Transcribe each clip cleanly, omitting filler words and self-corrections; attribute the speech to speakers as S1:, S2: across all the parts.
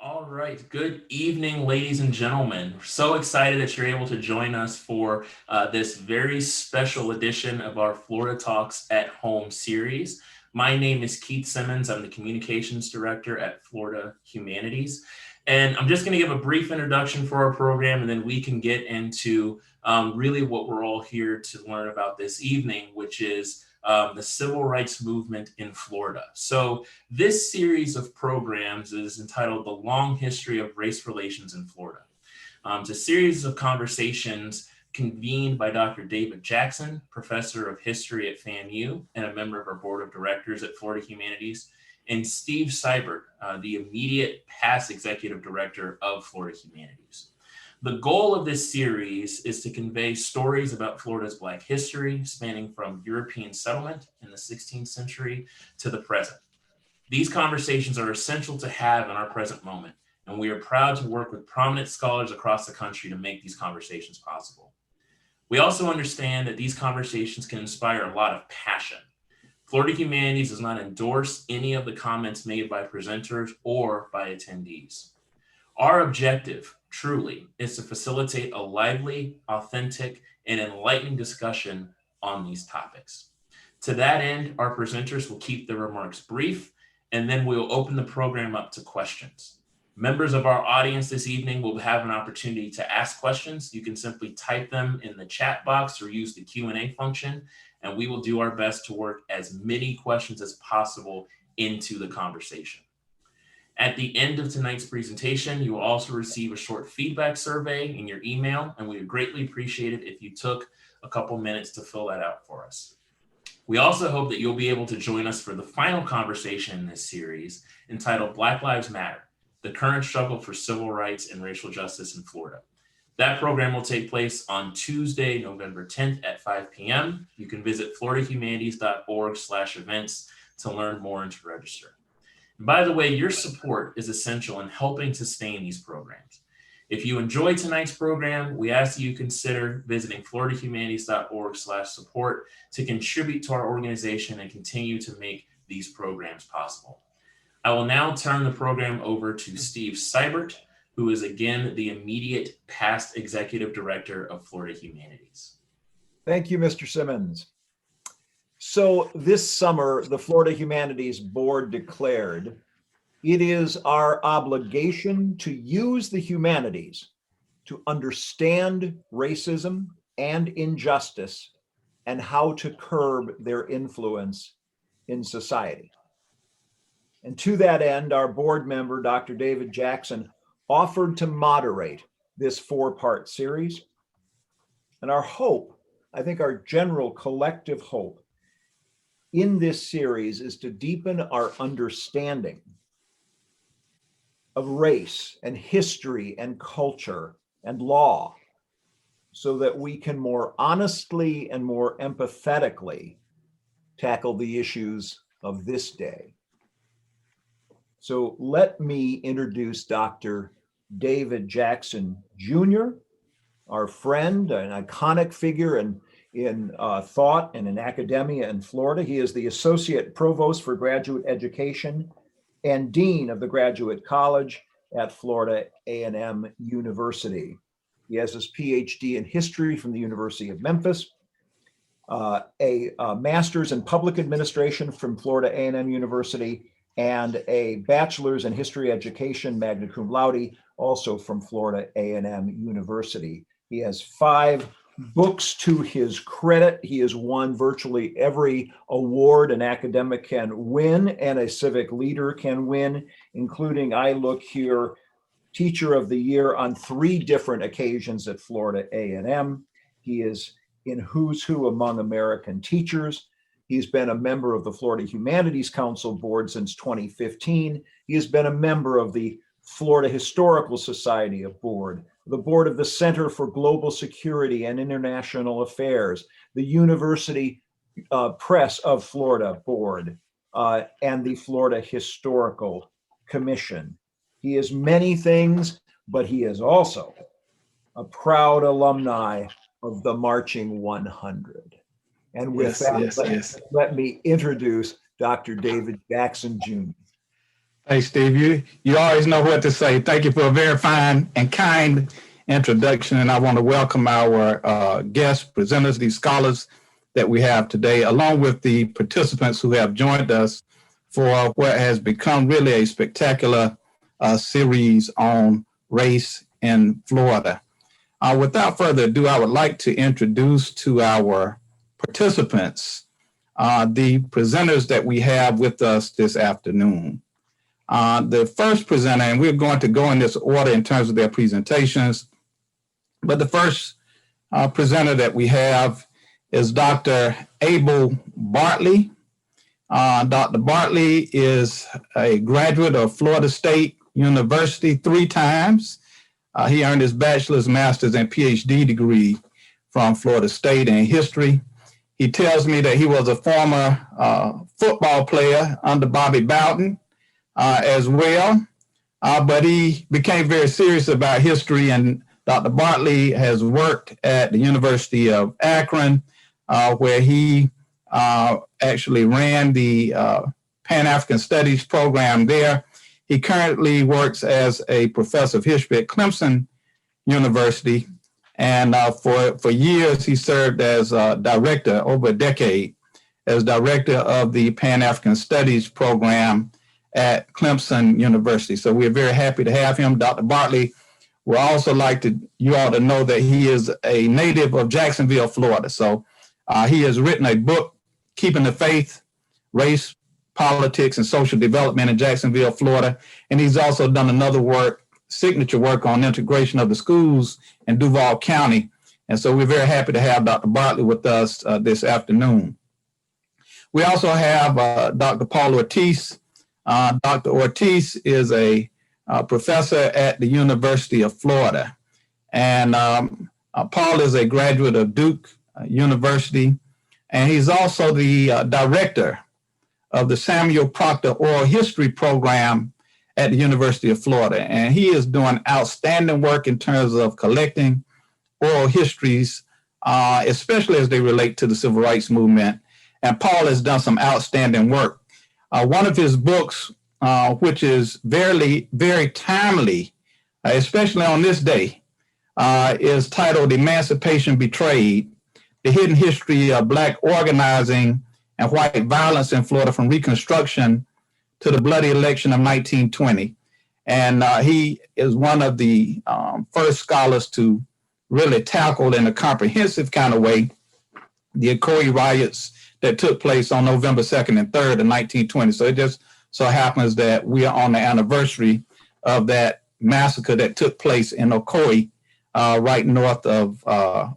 S1: All right. Good evening, ladies and gentlemen. We're so excited that you're able to join us for this very special edition of our Florida Talks at Home series. My name is Keith Simmons. I'm the Communications Director at Florida Humanities. And I'm just going to give a brief introduction for our program, and then we can get into really what we're all here to learn about this evening, which is the civil rights movement in Florida. So, this series of programs is entitled The Long History of Race Relations in Florida. It's a series of conversations convened by Dr. David Jackson, professor of history at FAMU and a member of our board of directors at Florida Humanities, and Steve Seibert, the immediate past executive director of Florida Humanities. The goal of this series is to convey stories about Florida's Black history, spanning from European settlement in the 16th century to the present. These conversations are essential to have in our present moment, and we are proud to work with prominent scholars across the country to make these conversations possible. We also understand that these conversations can inspire a lot of passion. Florida Humanities does not endorse any of the comments made by presenters or by attendees. Our objective, truly, is to facilitate a lively, authentic, and enlightening discussion on these topics. To that end, our presenters will keep their remarks brief, and then we'll open the program up to questions. Members of our audience this evening will have an opportunity to ask questions. You can simply type them in the chat box or use the Q&A function, and we will do our best to work as many questions as possible into the conversation. At the end of tonight's presentation, you will also receive a short feedback survey in your email, and we would greatly appreciate it if you took a couple minutes to fill that out for us. We also hope that you'll be able to join us for the final conversation in this series entitled Black Lives Matter, the current struggle for civil rights and racial justice in Florida. That program will take place on Tuesday, November 10th at 5 p.m. You can visit floridahumanities.org/events to learn more and to register. And by the way, your support is essential in helping sustain these programs. If you enjoyed tonight's program, we ask that you consider visiting floridahumanities.org/support to contribute to our organization and continue to make these programs possible. I will now turn the program over to Steve Seibert, who is again the immediate past executive director of Florida Humanities.
S2: Thank you, Mr. Simmons. So this summer, the Florida Humanities Board declared it is our obligation to use the humanities to understand racism and injustice and how to curb their influence in society. And to that end, our board member, Dr. David Jackson, offered to moderate this four-part series. And our hope, I think our general collective hope in this series is to deepen our understanding of race and history and culture and law so that we can more honestly and more empathetically tackle the issues of this day. So let me introduce Dr. David Jackson Jr., our friend, an iconic figure in thought and in academia in Florida. He is the Associate Provost for Graduate Education and Dean of the Graduate College at Florida A&M University. He has his PhD in history from the University of Memphis, a master's in public administration from Florida A&M University, and a bachelor's in history education, magna cum laude, also from Florida A&M University. He has 5 books to his credit. He has won virtually every award an academic can win and a civic leader can win, including, I look here, Teacher of the Year on 3 different occasions at Florida A&M. He is in Who's Who among American teachers. He's been a member of the Florida Humanities Council Board since 2015. He has been a member of the Florida Historical Society Board, the board of the Center for Global Security and International Affairs, the University Press of Florida Board, and the Florida Historical Commission. He is many things, but he is also a proud alumni of the Marching 100. And with that, let me introduce Dr. David Jackson Jr.
S3: Hey, Steve, you always know what to say. Thank you for a very fine and kind introduction. And I want to welcome our guest presenters, these scholars that we have today, along with the participants who have joined us for what has become really a spectacular series on race in Florida. Without further ado, I would like to introduce to our participants the presenters that we have with us this afternoon. The first presenter, and we're going to go in this order in terms of their presentations, but the first presenter that we have is Dr. Abel Bartley. Dr. Bartley is a graduate of Florida State University 3 times. He earned his bachelor's, master's, and PhD degree from Florida State in history. He tells me that he was a former football player under Bobby Bowden as well, but he became very serious about history, and Dr. Bartley has worked at the University of Akron, where he actually ran the Pan-African Studies program there. He currently works as a professor of history at Clemson University, and for years he served as director, over a decade, as director of the Pan-African Studies program at Clemson University. So we're very happy to have him. Dr. Bartley, we'd also like you all to know that he is a native of Jacksonville, Florida. So he has written a book, Keeping the Faith, Race, Politics, and Social Development in Jacksonville, Florida. And he's also done another work, signature work on integration of the schools in Duval County. And so we're very happy to have Dr. Bartley with us this afternoon. We also have Dr. Paul Ortiz. Dr. Ortiz is a professor at the University of Florida. And Paul is a graduate of Duke University, and he's also the director of the Samuel Proctor Oral History Program at the University of Florida. And he is doing outstanding work in terms of collecting oral histories, especially as they relate to the Civil Rights Movement. And Paul has done some outstanding work. One of his books, which is very, very timely, especially on this day, is titled Emancipation Betrayed, The Hidden History of Black Organizing and White Violence in Florida from Reconstruction to the Bloody Election of 1920. And he is one of the first scholars to really tackle in a comprehensive kind of way the Ocoee riots that took place on November 2nd and 3rd of 1920. So it just so happens that we are on the anniversary of that massacre that took place in Ocoee, right north of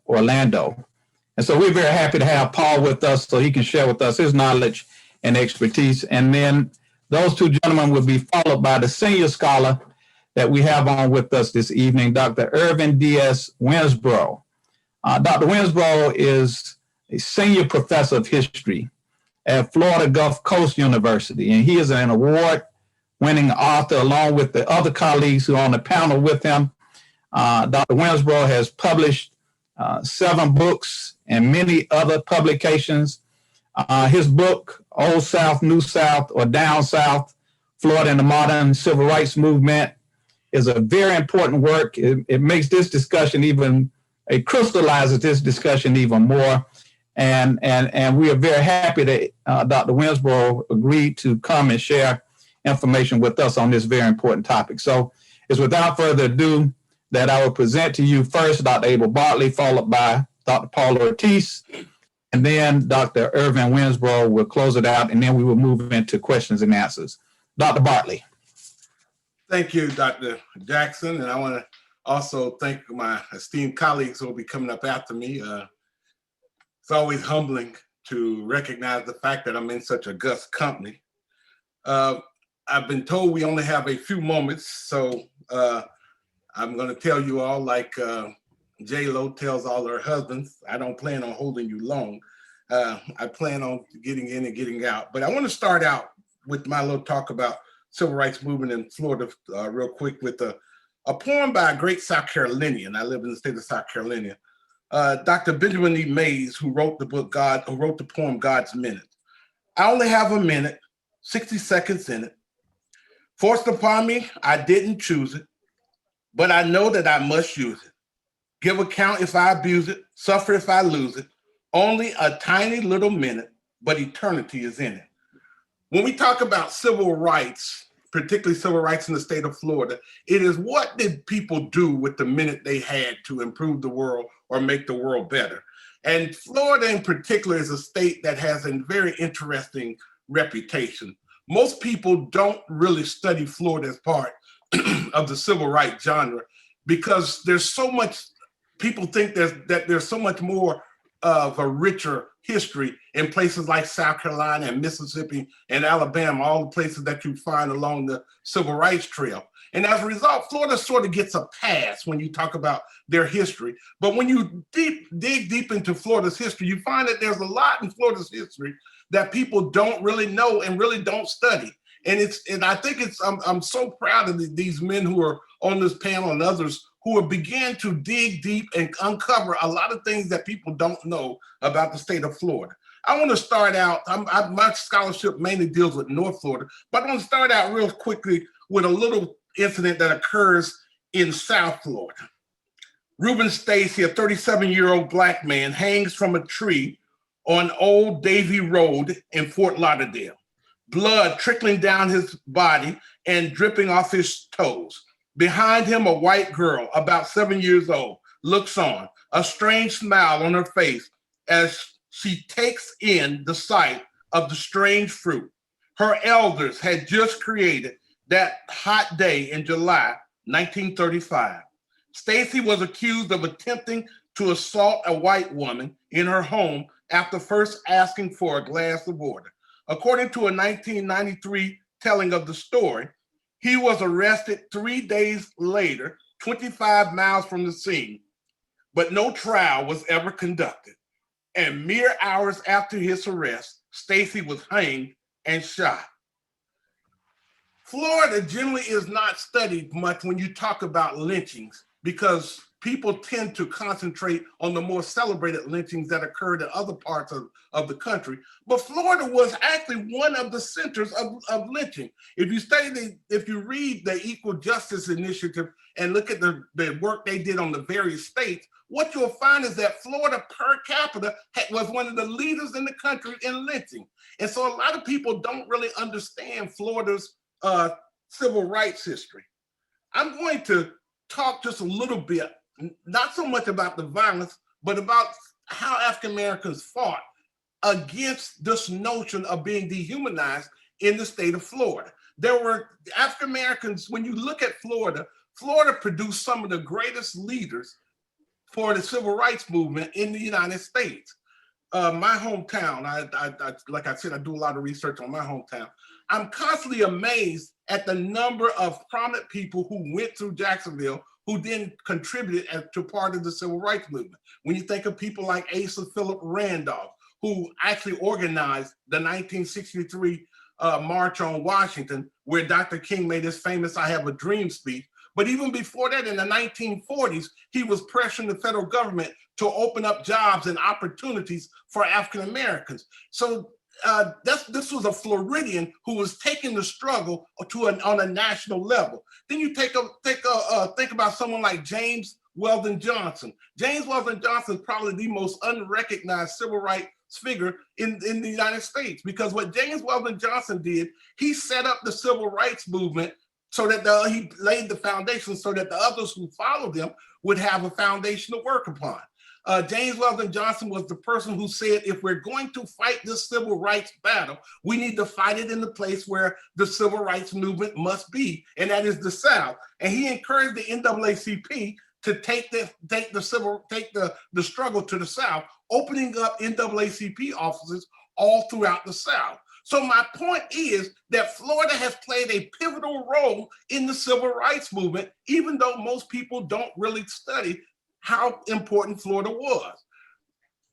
S3: Orlando. And so we're very happy to have Paul with us so he can share with us his knowledge and expertise. And then those two gentlemen will be followed by the senior scholar that we have on with us this evening, Dr. Irvin Winsboro. Dr. Winsboro is a senior professor of history at Florida Gulf Coast University, and he is an award-winning author along with the other colleagues who are on the panel with him. Dr. Winsboro has published 7 books and many other publications. His book, Old South, New South, or Down South, Florida and the Modern Civil Rights Movement, is a very important work. It makes this discussion it crystallizes this discussion even more. And we are very happy that Dr. Winsboro agreed to come and share information with us on this very important topic. So it's without further ado that I will present to you first Dr. Abel Bartley, followed by Dr. Paul Ortiz, and then Dr. Irvin Winsboro will close it out, and then we will move into questions and answers. Dr. Bartley.
S4: Thank you, Dr. Jackson, and I want to also thank my esteemed colleagues who will be coming up after me. It's always humbling to recognize the fact that I'm in such august company. I've been told we only have a few moments, so I'm going to tell you all, like J-Lo tells all her husbands, I don't plan on holding you long. I plan on getting in and getting out. But I want to start out with my little talk about civil rights movement in Florida real quick with a poem by a great South Carolinian. I live in the state of South Carolina. Dr. Benjamin E. Mays, who wrote the poem God's Minute. I only have a minute, 60 seconds in it, Forced upon me, I didn't choose it, but I know that I must use it. Give account if I abuse it, suffer if I lose it. Only a tiny little minute, but eternity is in it. When we talk about civil rights, particularly civil rights in the state of Florida, it is what did people do with the minute they had to improve the world or make the world better? And Florida in particular is a state that has a very interesting reputation. Most people don't really study Florida as part of the civil rights genre because there's so much, people think that there's so much more of a richer history in places like South Carolina and Mississippi and Alabama, all the places that you find along the civil rights trail. And as a result, Florida sort of gets a pass when you talk about their history. But when you dig deep into Florida's history, you find that there's a lot in Florida's history that people don't really know and really don't study. And I think I'm so proud of these men who are on this panel and others who have began to dig deep and uncover a lot of things that people don't know about the state of Florida. I want to start out, my scholarship mainly deals with North Florida, but I want to start out real quickly with a little incident that occurs in South Florida. Reuben Stacy, a 37-year-old Black man, hangs from a tree on Old Davie Road in Fort Lauderdale, blood trickling down his body and dripping off his toes. Behind him, a white girl, about 7 years old, looks on, a strange smile on her face as she takes in the sight of the strange fruit her elders had just created that hot day in July 1935. Stacy was accused of attempting to assault a white woman in her home after first asking for a glass of water. According to a 1993 telling of the story, he was arrested 3 days later, 25 miles from the scene, but no trial was ever conducted. And mere hours after his arrest, Stacy was hanged and shot. Florida generally is not studied much when you talk about lynchings because people tend to concentrate on the more celebrated lynchings that occurred in other parts of the country. But Florida was actually one of the centers of lynching. If you read the Equal Justice Initiative and look at the work they did on the various states, what you'll find is that Florida per capita was one of the leaders in the country in lynching. And so a lot of people don't really understand Florida's civil rights history. I'm going to talk just a little bit, not so much about the violence, but about how African Americans fought against this notion of being dehumanized in the state of Florida. There were African Americans, when you look at Florida, Florida produced some of the greatest leaders for the civil rights movement in the United States. My hometown, like I said, I do a lot of research on my hometown. I'm constantly amazed at the number of prominent people who went through Jacksonville who then contributed to part of the civil rights movement. When you think of people like Asa Philip Randolph, who actually organized the 1963 March on Washington, where Dr. King made his famous "I Have a Dream" speech. But even before that, in the 1940s, he was pressuring the federal government to open up jobs and opportunities for African Americans. So this was a Floridian who was taking the struggle on a national level. Then you think about someone like James Weldon Johnson. James Weldon Johnson is probably the most unrecognized civil rights figure in the United States, because what James Weldon Johnson did, he set up the civil rights movement so that he laid the foundation so that the others who followed him would have a foundation to work upon. James Weldon Johnson was the person who said, if we're going to fight this civil rights battle, we need to fight it in the place where the civil rights movement must be, and that is the South. And he encouraged the NAACP to take the struggle to the South, opening up NAACP offices all throughout the South. So my point is that Florida has played a pivotal role in the civil rights movement, even though most people don't really study how important Florida was.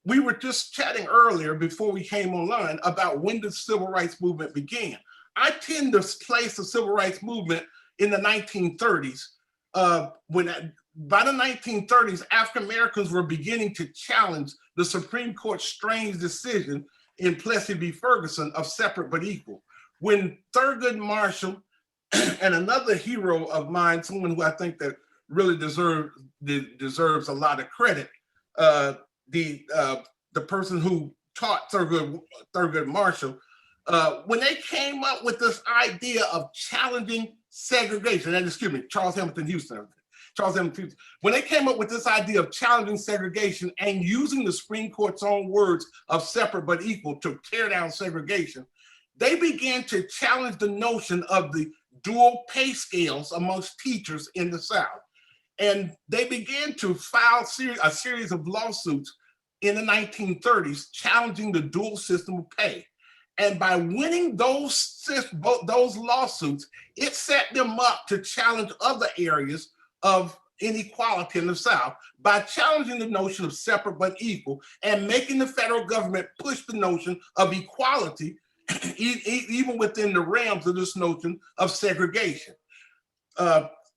S4: We were just chatting earlier before we came online about when the civil rights movement began. I tend to place the civil rights movement in the 1930s. By the 1930s, African Americans were beginning to challenge the Supreme Court's strange decision in Plessy v. Ferguson of separate but equal. When Thurgood Marshall And another hero of mine, someone who I think that really deserves a lot of credit, the person who taught Thurgood Marshall, when they came up with this idea of challenging segregation, and excuse me, Charles Hamilton Houston, when they came up with this idea of challenging segregation and using the Supreme Court's own words of separate but equal to tear down segregation, they began to challenge the notion of the dual pay scales amongst teachers in the South. And they began to file a series of lawsuits in the 1930s challenging the dual system of pay. And by winning those lawsuits, it set them up to challenge other areas of inequality in the South by challenging the notion of separate but equal and making the federal government push the notion of equality even within the realms of this notion of segregation.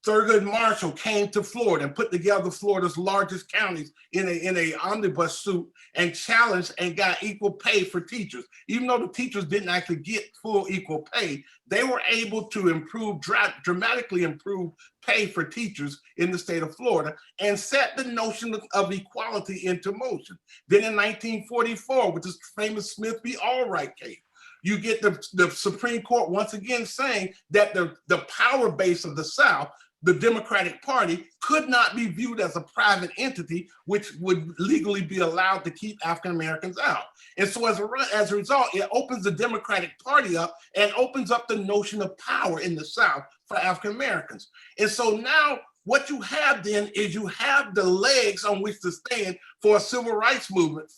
S4: Thurgood Marshall came to Florida and put together Florida's largest counties in a omnibus suit and challenged and got equal pay for teachers. Even though the teachers didn't actually get full equal pay, they were able to dramatically improve pay for teachers in the state of Florida and set the notion of equality into motion. Then in 1944, with this famous Smith v. Allwright case, you get the Supreme Court once again saying that the power base of the South, the Democratic Party, could not be viewed as a private entity, which would legally be allowed to keep African Americans out. And so as a result, it opens the Democratic Party up and opens up the notion of power in the South for African Americans. And so now what you have then is you have the legs on which to stand for a civil rights movement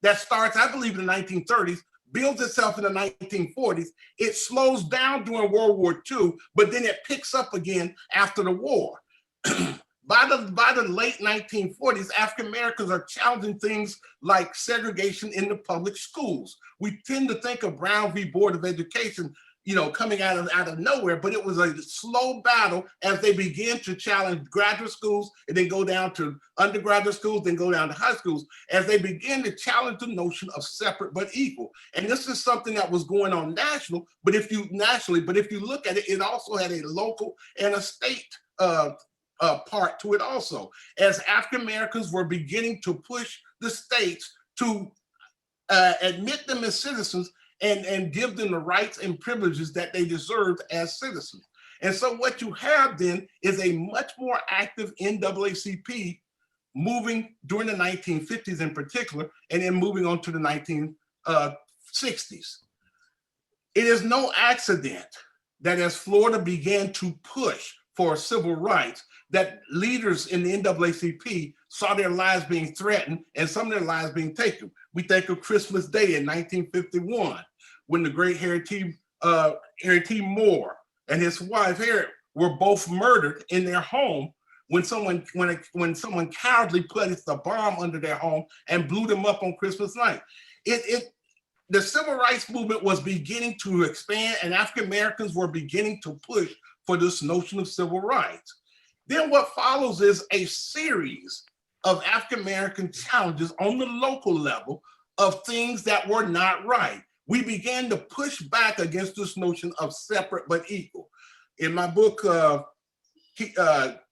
S4: that starts, I believe, in the 1930s, builds itself in the 1940s. It slows down during World War II, but then it picks up again after the war. By the late 1940s, African Americans are challenging things like segregation in the public schools. We tend to think of Brown v. Board of Education, coming out of nowhere, but it was a slow battle as they began to challenge graduate schools and then go down to undergraduate schools, then go down to high schools, as they began to challenge the notion of separate but equal. And this is something that was going on nationally, but if you look at it, it also had a local and a state part to it also, as African Americans were beginning to push the states to admit them as citizens and give them the rights and privileges that they deserved as citizens. And so what you have then is a much more active NAACP moving during the 1950s in particular, and then moving on to the 1960s. It is no accident that as Florida began to push for civil rights, that leaders in the NAACP saw their lives being threatened and some of their lives being taken. We think of Christmas Day in 1951, when the great Harry T. Moore and his wife Harriet were both murdered in their home when someone cowardly placed a bomb under their home and blew them up on Christmas night. The civil rights movement was beginning to expand, and African Americans were beginning to push for this notion of civil rights. Then what follows is a series of African American challenges on the local level of things that were not right. We began to push back against this notion of separate but equal. In my book,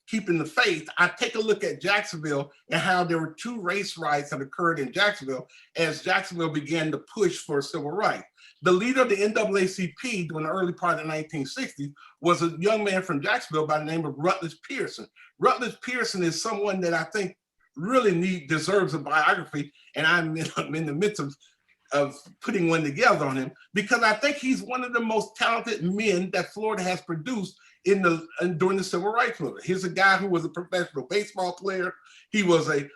S4: Keeping the Faith, I take a look at Jacksonville and how there were two race riots that occurred in Jacksonville as Jacksonville began to push for civil rights. The leader of the NAACP during the early part of the 1960s was a young man from Jacksonville by the name of Rutledge Pearson. Rutledge Pearson is someone that I think really deserves a biography, and I'm in the midst of putting one together on him, because I think he's one of the most talented men that Florida has produced during the civil rights movement. He's a guy who was a professional baseball player. He was a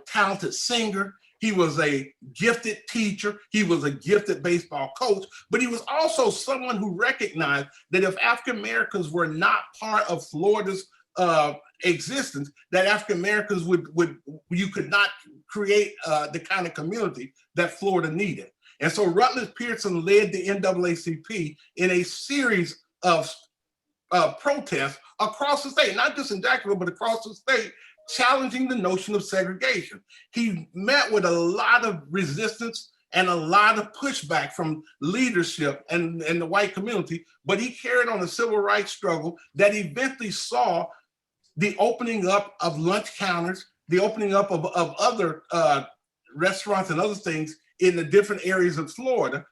S4: talented singer. He was a gifted teacher. He was a gifted baseball coach, but he was also someone who recognized that if African Americans were not part of Florida's existence, that African Americans you could not create the kind of community that Florida needed. And so Rutledge Pearson led the NAACP in a series of protests across the state, not just in Jacksonville, but across the state, challenging the notion of segregation. He met with a lot of resistance and a lot of pushback from leadership and the white community, but he carried on a civil rights struggle that eventually saw the opening up of lunch counters, the opening up of other restaurants and other things in the different areas of Florida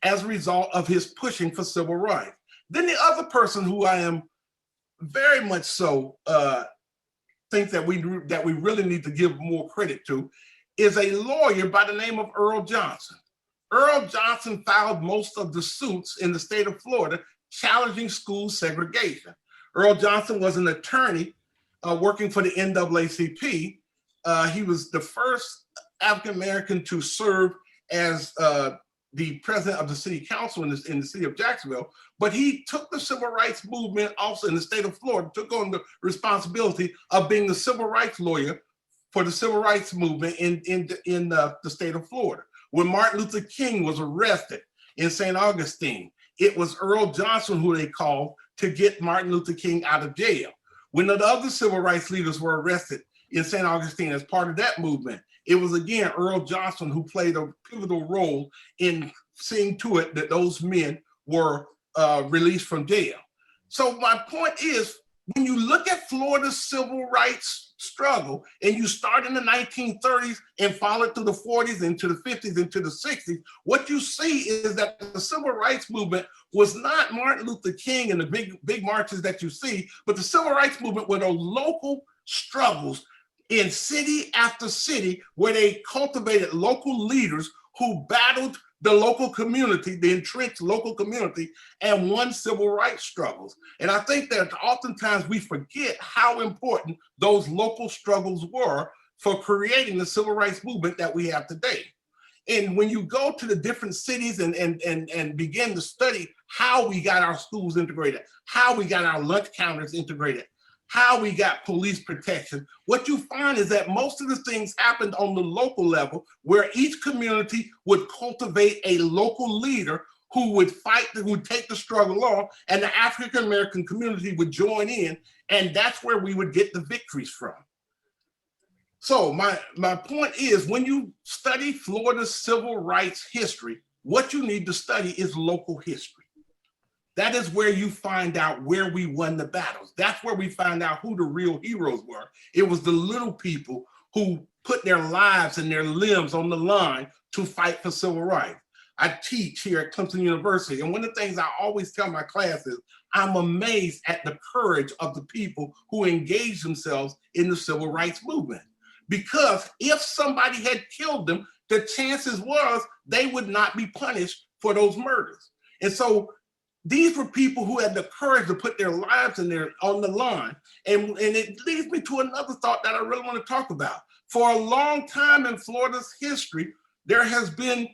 S4: as a result of his pushing for civil rights. Then the other person who I am very much so think that we really need to give more credit to is a lawyer by the name of Earl Johnson. Earl Johnson filed most of the suits in the state of Florida challenging school segregation. Earl Johnson was an attorney working for the NAACP. He was the first African-American to serve as the president of the city council in the city of Jacksonville, but he took the civil rights movement also in the state of Florida, took on the responsibility of being the civil rights lawyer for the civil rights movement in the state of Florida. When Martin Luther King was arrested in St. Augustine, it was Earl Johnson who they called to get Martin Luther King out of jail. When the other civil rights leaders were arrested in St. Augustine as part of that movement, it was again Earl Johnson who played a pivotal role in seeing to it that those men were released from jail. So my point is, when you look at Florida's civil rights struggle and you start in the 1930s and follow it through the 40s into the 50s into the 60s, what you see is that the civil rights movement was not Martin Luther King and the big marches that you see, but the civil rights movement were those local struggles in city after city where they cultivated local leaders who battled the local community, the entrenched local community, and won civil rights struggles. And I think that oftentimes we forget how important those local struggles were for creating the civil rights movement that we have today. And when you go to the different cities and begin to study how we got our schools integrated, how we got our lunch counters integrated, how we got police protection, what you find is that most of the things happened on the local level where each community would cultivate a local leader who would fight, who would take the struggle on, and the African-American community would join in, and that's where we would get the victories from. So my point is, when you study Florida's civil rights history, what you need to study is local history. That is where you find out where we won the battles. That's where we find out who the real heroes were. It was the little people who put their lives and their limbs on the line to fight for civil rights. I teach here at Clemson University, and one of the things I always tell my classes, I'm amazed at the courage of the people who engaged themselves in the civil rights movement. Because if somebody had killed them, the chances was they would not be punished for those murders. And so these were people who had the courage to put their lives on the line. And it leads me to another thought that I really want to talk about. For a long time in Florida's history, there has been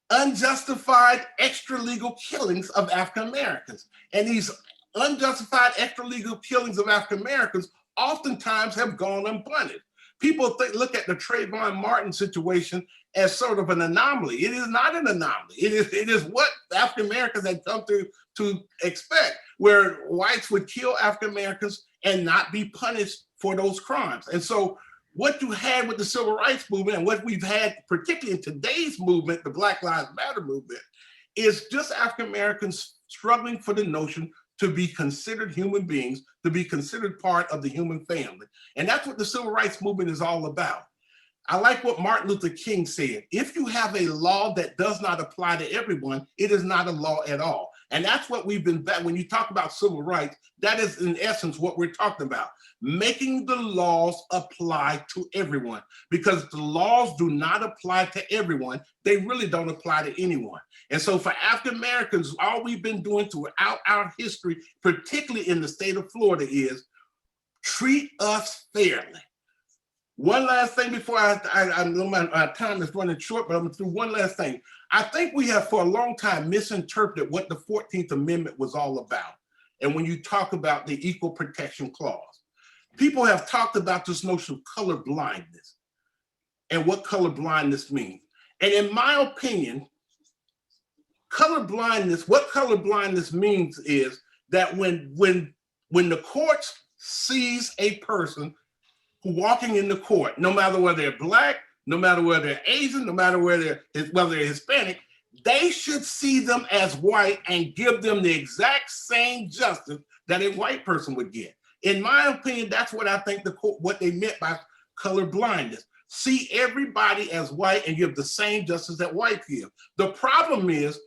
S4: unjustified extralegal killings of African Americans. And these unjustified extralegal killings of African Americans oftentimes have gone unpunished. People look at the Trayvon Martin situation as sort of an anomaly. It is not an anomaly. It is what African Americans had come to expect, where whites would kill African Americans and not be punished for those crimes. And so what you had with the civil rights movement and what we've had, particularly in today's movement, the Black Lives Matter movement, is just African Americans struggling for the notion to be considered human beings, to be considered part of the human family. And that's what the civil rights movement is all about. I like what Martin Luther King said. If you have a law that does not apply to everyone, it is not a law at all. And that's what we've been, when you talk about civil rights, that is in essence what we're talking about, making the laws apply to everyone. Because the laws do not apply to everyone, they really don't apply to anyone. And so for African Americans, all we've been doing throughout our history, particularly in the state of Florida, is treat us fairly. One last thing before I know my time is running short, but I'm gonna do one last thing. I think we have for a long time misinterpreted what the 14th Amendment was all about. And when you talk about the Equal Protection Clause, people have talked about this notion of color blindness and what color blindness means. And in my opinion, what color blindness means is that when the courts sees a person walking in the court, no matter whether they're Black, no matter whether they're Asian, no matter whether they're Hispanic, they should see them as white and give them the exact same justice that a white person would get. In my opinion, that's what I think what they meant by color blindness. See everybody as white and give the same justice that white give. The problem is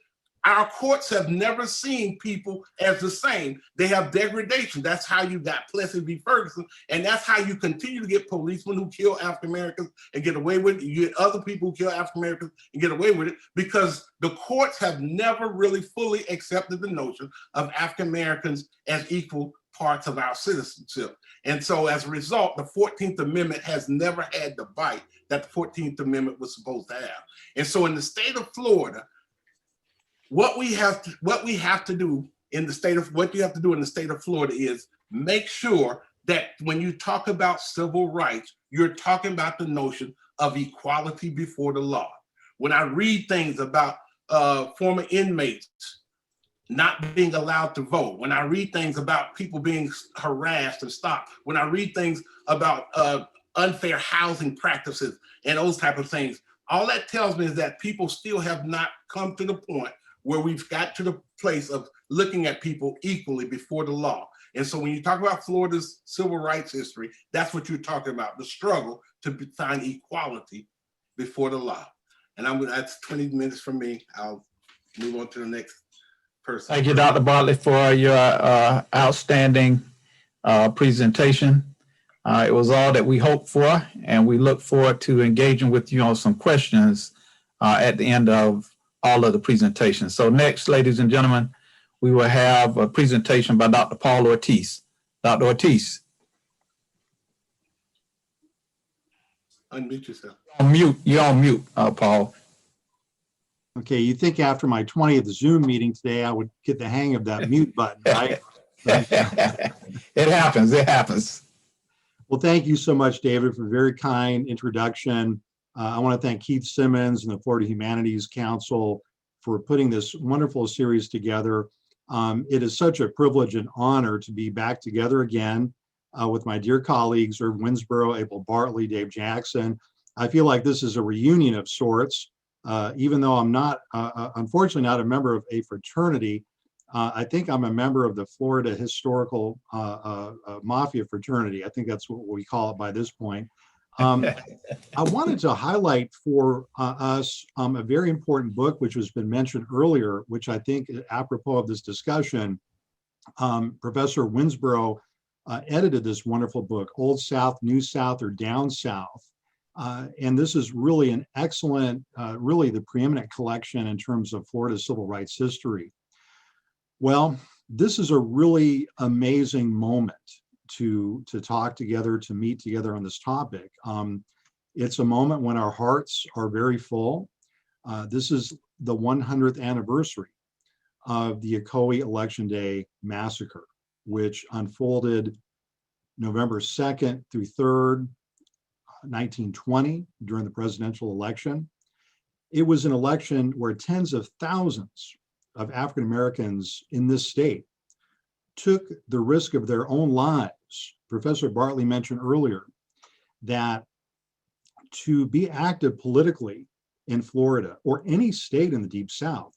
S4: our courts have never seen people as the same. They have degradation. That's how you got Plessy v. Ferguson, and that's how you continue to get policemen who kill African Americans and get away with it. You get other people who kill African Americans and get away with it because the courts have never really fully accepted the notion of African Americans as equal parts of our citizenship. And so as a result, the 14th Amendment has never had the bite that the 14th Amendment was supposed to have. And so in the state of Florida, what you have to do in the state of Florida is make sure that when you talk about civil rights, you're talking about the notion of equality before the law. When I read things about former inmates not being allowed to vote, when I read things about people being harassed and stopped, when I read things about unfair housing practices and those type of things, all that tells me is that people still have not come to the point where we've got to the place of looking at people equally before the law. And so when you talk about Florida's civil rights history, that's what you're talking about, the struggle to find equality before the law. And that's 20 minutes from me. I'll move on to the next person.
S3: Thank you, Dr. Bartley, for your outstanding presentation. It was all that we hoped for, and we look forward to engaging with you on some questions at the end of all of the presentations. So next, ladies and gentlemen, we will have a presentation by Dr. Paul Ortiz. Dr. Ortiz.
S4: Unmute yourself.
S3: You're on mute, Paul.
S5: Okay, you think after my 20th Zoom meeting today, I would get the hang of that mute button, right?
S3: It happens.
S5: Well, thank you so much, David, for a very kind introduction. I want to thank Keith Simmons and the Florida Humanities Council for putting this wonderful series together. It is such a privilege and honor to be back together again with my dear colleagues, Irvin Winsboro, Abel Bartley, Dave Jackson. I feel like this is a reunion of sorts. Even though I'm not, unfortunately, not a member of a fraternity, I think I'm a member of the Florida Historical Mafia Fraternity. I think that's what we call it by this point. I wanted to highlight for us a very important book, which has been mentioned earlier, which I think apropos of this discussion, Professor Winsboro edited this wonderful book, Old South, New South, or Down South. And this is really an excellent, really the preeminent collection in terms of Florida's civil rights history. Well, this is a really amazing moment to talk together, to meet together on this topic. It's a moment when our hearts are very full. This is the 100th anniversary of the Ocoee Election Day massacre, which unfolded November 2nd through 3rd, 1920, during the presidential election. It was an election where tens of thousands of African Americans in this state took the risk of their own lives. Professor Bartley mentioned earlier that to be active politically in Florida or any state in the Deep South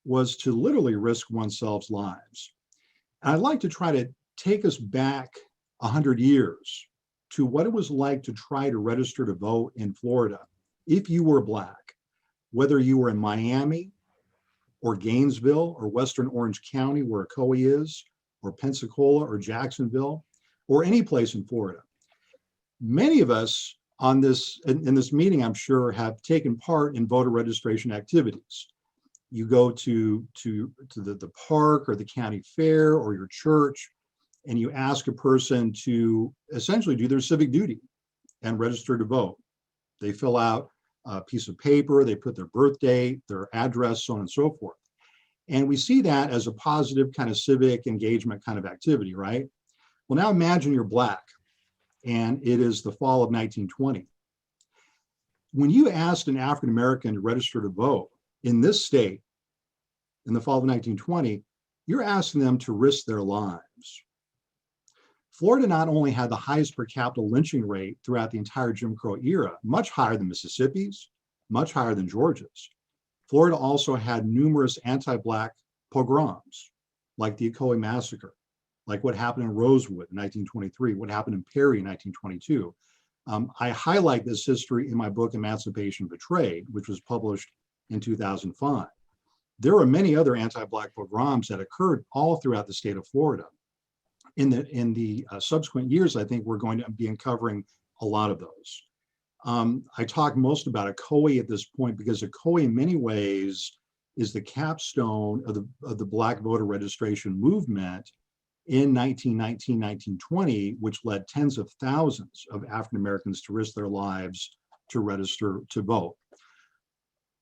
S5: was to literally risk oneself's lives. And I'd like to try to take us back 100 years to what it was like to try to register to vote in Florida if you were Black, whether you were in Miami or Gainesville or Western Orange County where Ocoee is, or Pensacola or Jacksonville, or any place in Florida. Many of us on this, in this meeting, I'm sure, have taken part in voter registration activities. You go to the park or the county fair or your church, and you ask a person to essentially do their civic duty and register to vote. They fill out a piece of paper, they put their birth date, their address, so on and so forth. And we see that as a positive kind of civic engagement kind of activity, right? Well, now imagine you're Black and it is the fall of 1920. When you asked an African American to register to vote in this state in the fall of 1920, you're asking them to risk their lives. Florida not only had the highest per capita lynching rate throughout the entire Jim Crow era, much higher than Mississippi's, much higher than Georgia's. Florida also had numerous anti-Black pogroms, like the Ocoee Massacre, like what happened in Rosewood in 1923, what happened in Perry in 1922. I highlight this history in my book, Emancipation Betrayed, which was published in 2005. There are many other anti-Black pogroms that occurred all throughout the state of Florida. In the subsequent years, I think we're going to be uncovering a lot of those. I talk most about Ocoee at this point because Ocoee, in many ways, is the capstone of the Black voter registration movement in 1919, 1920, which led tens of thousands of African Americans to risk their lives to register to vote.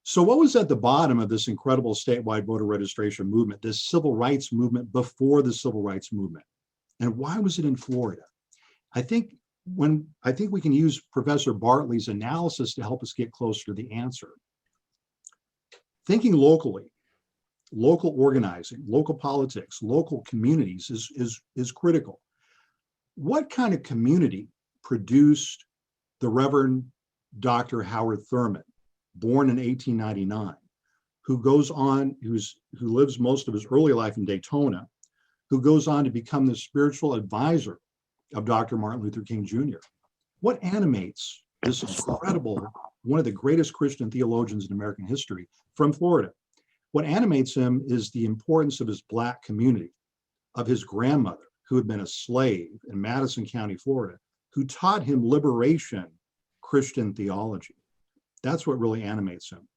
S5: So what was at the bottom of this incredible statewide voter registration movement, this civil rights movement before the civil rights movement? And why was it in Florida? I think we can use Professor Bartley's analysis to help us get closer to the answer. Thinking locally, local organizing, local politics, local communities is critical. What kind of community produced the Reverend Dr. Howard Thurman, born in 1899, who lives most of his early life in Daytona, who goes on to become the spiritual advisor of Dr. Martin Luther King Jr.? What animates this incredible, one of the greatest Christian theologians in American history from Florida? What animates him is the importance of his Black community, of his grandmother, who had been a slave in Madison County, Florida, who taught him liberation Christian theology. That's what really animates him.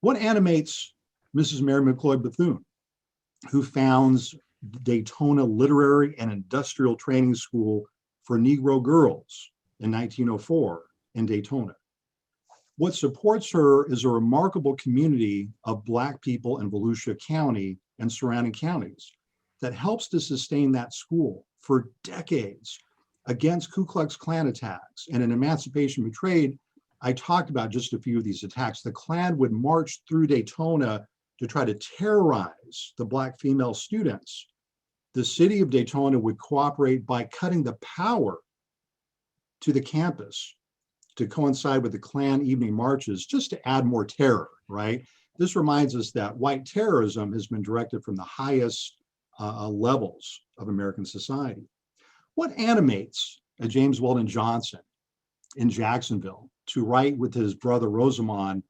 S5: What animates Mrs. Mary McLeod Bethune, who founds Daytona Literary and Industrial Training School for Negro girls in 1904 in Daytona? What supports her is a remarkable community of Black people in Volusia County and surrounding counties that helps to sustain that school for decades against Ku Klux Klan attacks. And in Emancipation Betrayed, I talked about just a few of these attacks. The Klan would march through Daytona to try to terrorize the Black female students. The city of Daytona would cooperate by cutting the power to the campus to coincide with the Klan evening marches, just to add more terror, right? This reminds us that white terrorism has been directed from the highest levels of American society. What animates James Weldon Johnson in Jacksonville to write with his brother Rosamond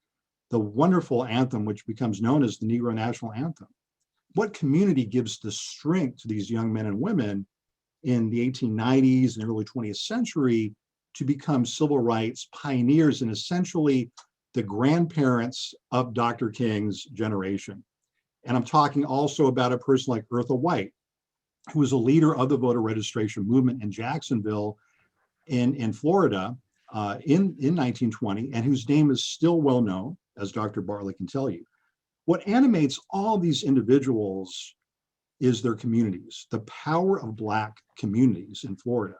S5: the wonderful anthem which becomes known as the Negro National Anthem? What community gives the strength to these young men and women in the 1890s and early 20th century to become civil rights pioneers and essentially the grandparents of Dr. King's generation? And I'm talking also about a person like Eartha White, who was a leader of the voter registration movement in Jacksonville in Florida in 1920, and whose name is still well known, as Dr. Bartley can tell you. What animates all these individuals is their communities, the power of Black communities in Florida.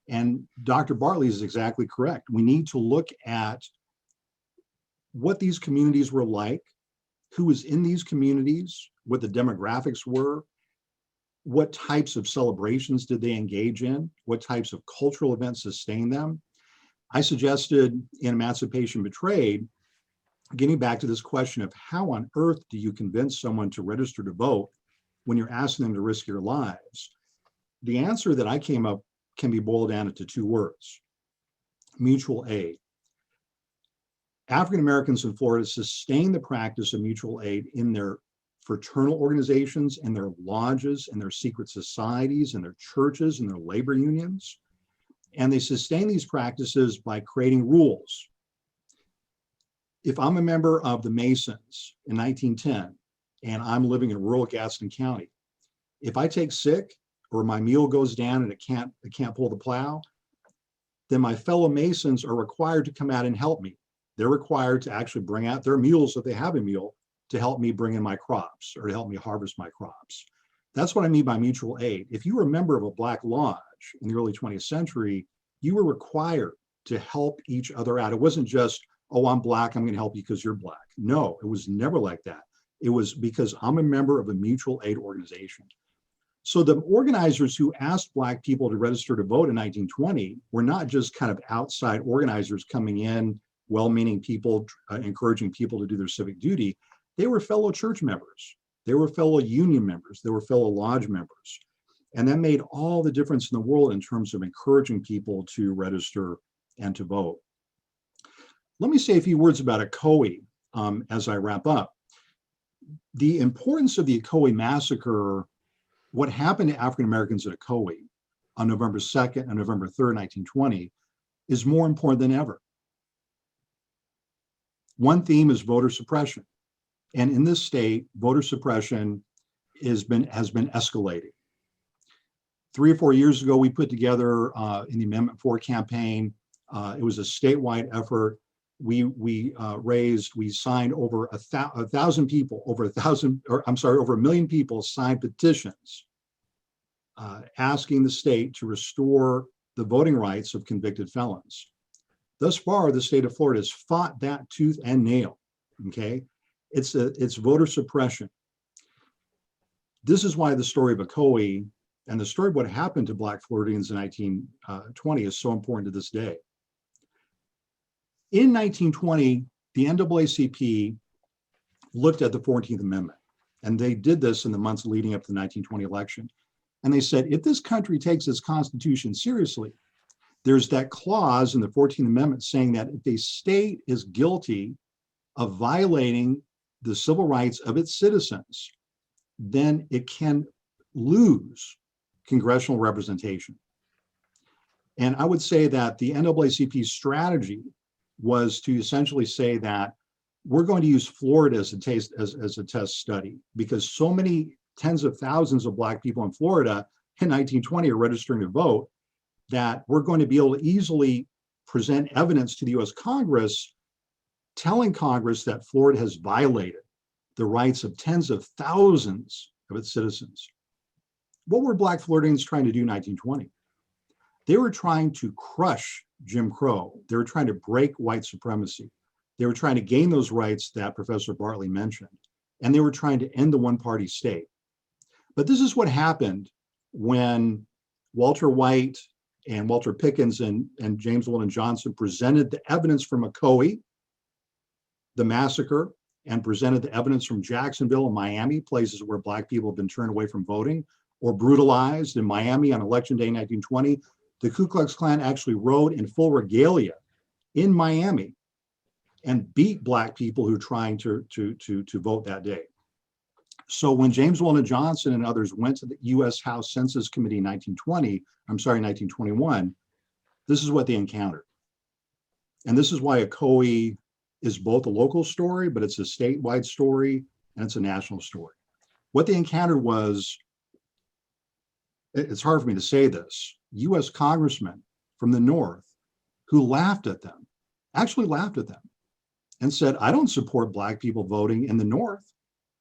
S5: And Dr. Bartley is exactly correct. We need to look at what these communities were like, who was in these communities, what the demographics were, what types of celebrations did they engage in, what types of cultural events sustained them. I suggested in Emancipation Betrayed, getting back to this question of how on earth do you convince someone to register to vote when you're asking them to risk your lives? The answer that I came up can be boiled down into two words: mutual aid. African Americans in Florida sustain the practice of mutual aid in their fraternal organizations, in their lodges, in their secret societies, in their churches, in their labor unions. And they sustain these practices by creating rules. If I'm a member of the Masons in 1910 and I'm living in rural Gaston County, if I take sick or my mule goes down and it can't pull the plow, then my fellow Masons are required to come out and help me. They're required to actually bring out their mules, if they have a mule, to help me bring in my crops or to help me harvest my crops. That's what I mean by mutual aid. If you were a member of a Black lodge in the early 20th century, you were required to help each other out. It wasn't just, oh, I'm Black, I'm going to help you because you're Black. No, it was never like that. It was because I'm a member of a mutual aid organization. So the organizers who asked Black people to register to vote in 1920 were not just kind of outside organizers coming in, well-meaning people, encouraging people to do their civic duty. They were fellow church members. They were fellow union members. They were fellow lodge members. And that made all the difference in the world in terms of encouraging people to register and to vote. Let me say a few words about Ocoee as I wrap up. The importance of the Ocoee massacre, what happened to African Americans at Ocoee on November 2nd and November 3rd, 1920, is more important than ever. One theme is voter suppression. And in this state, voter suppression has been escalating. 3 or 4 years ago, we put together in the Amendment 4 campaign, it was a statewide effort. We signed over over 1 million people signed petitions asking the state to restore the voting rights of convicted felons. Thus far, the state of Florida has fought that tooth and nail, okay? It's voter suppression. This is why the story of Ocoee and the story of what happened to Black Floridians in 1920 is so important to this day. In 1920, the NAACP looked at the 14th Amendment, and they did this in the months leading up to the 1920 election. And they said, if this country takes its Constitution seriously, there's that clause in the 14th Amendment saying that if a state is guilty of violating the civil rights of its citizens, then it can lose congressional representation. And I would say that the NAACP's strategy was to essentially say that we're going to use Florida as a test study, because so many tens of thousands of Black people in Florida in 1920 are registering to vote, that we're going to be able to easily present evidence to the US Congress, telling Congress that Florida has violated the rights of tens of thousands of its citizens. What were Black Floridians trying to do in 1920? They were trying to crush Jim Crow. They were trying to break white supremacy. They were trying to gain those rights that Professor Bartley mentioned. And they were trying to end the one-party state. But this is what happened when Walter White and Walter Pickens and James Weldon Johnson presented the evidence from Ocoee, the massacre, and presented the evidence from Jacksonville and Miami, places where Black people have been turned away from voting or brutalized. In Miami on Election Day 1920, the Ku Klux Klan actually rode in full regalia in Miami and beat Black people who were trying to vote that day. So when James Weldon Johnson and others went to the US House Census Committee in 1921, this is what they encountered. And this is why Ocoee is both a local story, but it's a statewide story and it's a national story. What they encountered was, it's hard for me to say this, US congressmen from the North who laughed at them, actually laughed at them and said, I don't support Black people voting in the North.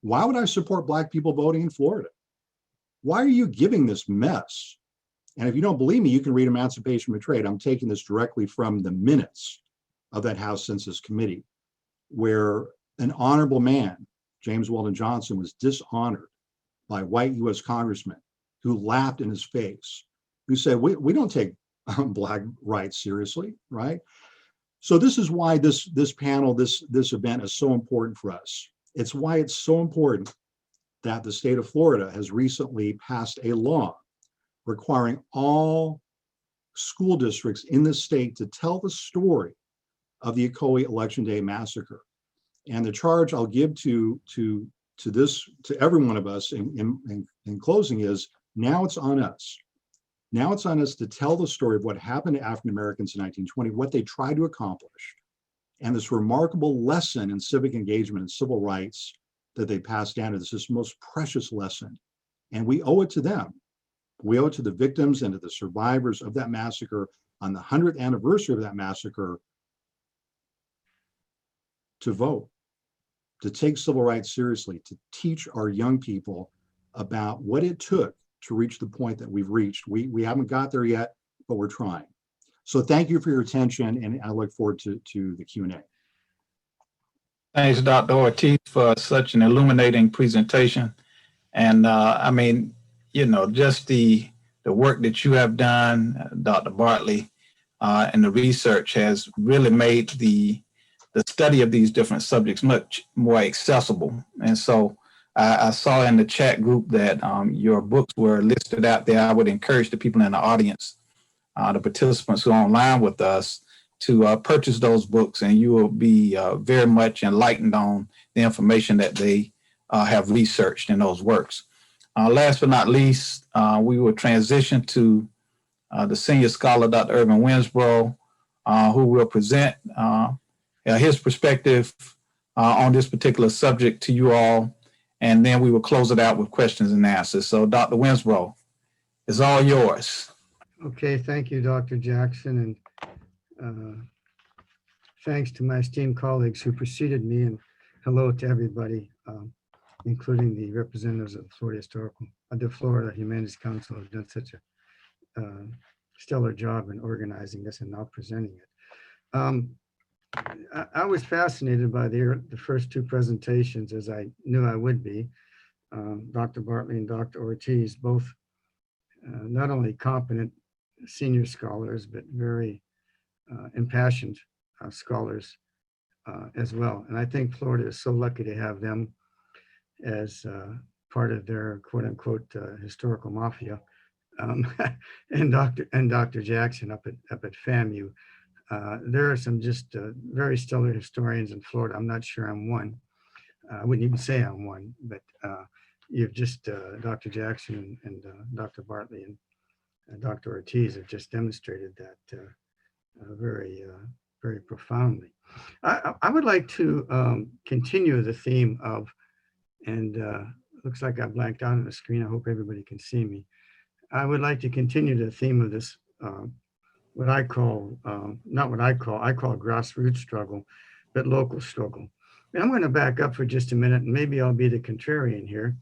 S5: Why would I support Black people voting in Florida? Why are you giving this mess? And if you don't believe me, you can read Emancipation Betrayed. I'm taking this directly from the minutes of that House Census Committee, where an honorable man, James Weldon Johnson, was dishonored by white US congressmen who laughed in his face, who said, we don't take Black rights seriously, right? So this is why this panel, this event is so important for us. It's why it's so important that the state of Florida has recently passed a law requiring all school districts in the state to tell the story of the Ocoee Election Day massacre. And the charge I'll give to every one of us in closing is, now it's on us. Now it's on us to tell the story of what happened to African Americans in 1920, what they tried to accomplish, and this remarkable lesson in civic engagement and civil rights that they passed down to us, this most precious lesson. And we owe it to them. We owe it to the victims and to the survivors of that massacre on the 100th anniversary of that massacre to vote, to take civil rights seriously, to teach our young people about what it took to reach the point that we've reached. We haven't got there yet, but we're trying. So thank you for your attention, and I look forward to the Q&A.
S3: Thanks, Dr. Ortiz, for such an illuminating presentation. And I mean, just the work that you have done, Dr. Bartley, and the research has really made the study of these different subjects much more accessible. And so I saw in the chat group that your books were listed out there. I would encourage the people in the audience, the participants who are online with us, to purchase those books, and you will be very much enlightened on the information that they have researched in those works. Last but not least, we will transition to the senior scholar, Dr. Irvin Winsboro, who will present his perspective on this particular subject to you all, and then we will close it out with questions and answers. So Dr. Winsboro, it's all yours.
S6: Okay, thank you, Dr. Jackson, and thanks to my esteemed colleagues who preceded me, and hello to everybody, including the representatives of the Florida Humanities Council, who have done such a stellar job in organizing this and now presenting it. I was fascinated by the first two presentations, as I knew I would be. Dr. Bartley and Dr. Ortiz, both not only competent senior scholars, but very impassioned scholars as well. And I think Florida is so lucky to have them as part of their quote unquote historical mafia. And Dr. Jackson up at FAMU. There are some just very stellar historians in Florida. I'm not sure I'm one. I wouldn't even say I'm one, but you've just, Dr. Jackson and Dr. Bartley and Dr. Ortiz have just demonstrated that very profoundly. I would like to continue the theme of, and looks like I blanked out on the screen. I hope everybody can see me. I would like to continue the theme of this, what I call, I call grassroots struggle, but local struggle. And I'm going to back up for just a minute, and maybe I'll be the contrarian here,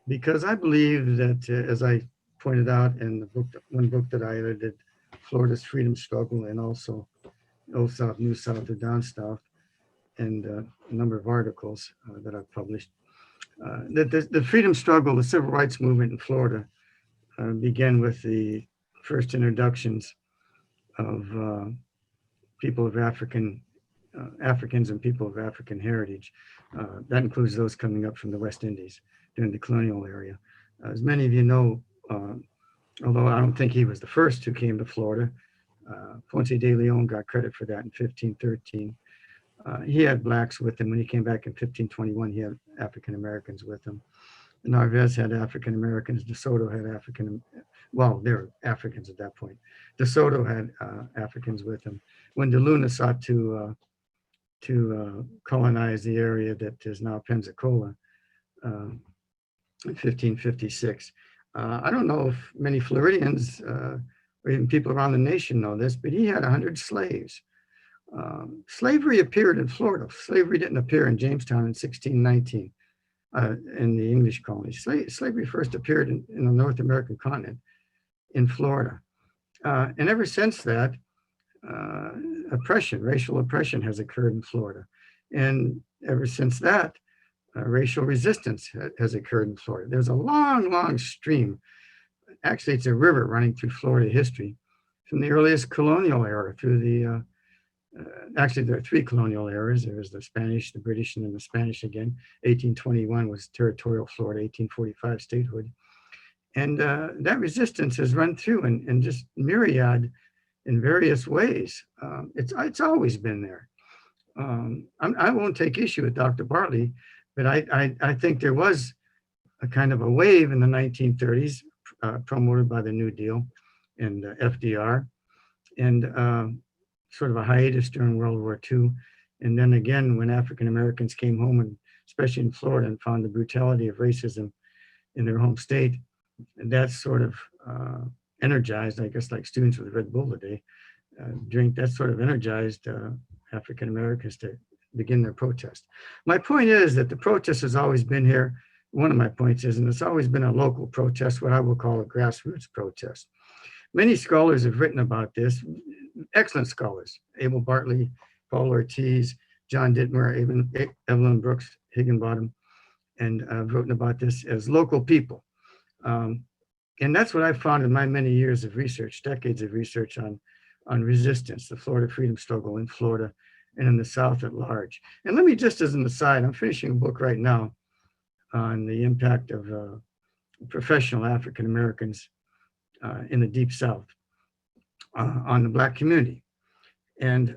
S6: because I believe that, as I pointed out in the book, one book that I edited, Florida's Freedom Struggle, and also Old South, New South, or Down South, and a number of articles that I've published, that the freedom struggle, the civil rights movement in Florida began with the first introductions of people of Africans and people of African heritage. That includes those coming up from the West Indies during the colonial area. As many of you know, although I don't think he was the first who came to Florida, Ponce de Leon got credit for that in 1513. He had blacks with him. When he came back in 1521, he had African Americans with him. Narvaez had African Americans. De Soto had well, they were Africans at that point. De Soto had Africans with him. When De Luna sought to colonize the area that is now Pensacola in 1556. I don't know if many Floridians or even people around the nation know this, but he had 100 slaves. Slavery appeared in Florida. Slavery didn't appear in Jamestown in 1619 in the English colonies. Slavery first appeared in the North American continent in Florida. And ever since that, racial oppression has occurred in Florida. And ever since that, racial resistance has occurred in Florida. There's a long, long stream. Actually, it's a river running through Florida history from the earliest colonial era through the, actually there are three colonial eras. There was the Spanish, the British, and then the Spanish again. 1821 was territorial Florida, 1845 statehood. And that resistance has run through and just myriad in various ways. It's always been there. I won't take issue with Dr. Bartley, but I think there was a kind of a wave in the 1930s promoted by the New Deal and FDR, and sort of a hiatus during World War II. And then again, when African Americans came home, and especially in Florida, and found the brutality of racism in their home state, and that sort of energized, I guess, like students with Red Bull today, that sort of energized African Americans to begin their protest. My point is that the protest has always been here. One of my points is, and it's always been a local protest, what I will call a grassroots protest. Many scholars have written about this, excellent scholars, Abel Bartley, Paul Ortiz, John Dittmer, Evelyn Brooks, Higginbottom, and I've written about this as local people. And that's what I found in my many years of research, decades of research on resistance, the Florida freedom struggle in Florida and in the South at large. And let me just as an aside, I'm finishing a book right now on the impact of professional African Americans in the Deep South on the Black community. And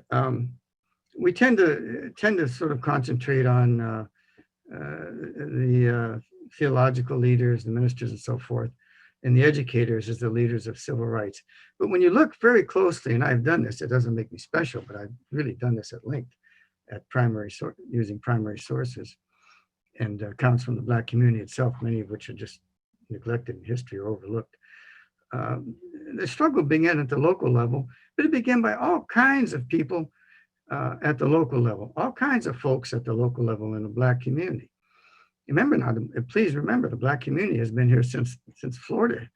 S6: we tend to sort of concentrate on the theological leaders, the ministers and so forth, and the educators as the leaders of civil rights. But when you look very closely, and I've done this, it doesn't make me special, but I've really done this at length at using primary sources and accounts from the Black community itself, many of which are just neglected in history or overlooked. The struggle began at the local level, but it began by all kinds of people at the local level, all kinds of folks at the local level in the Black community. Remember now, please remember, the Black community has been here since Florida,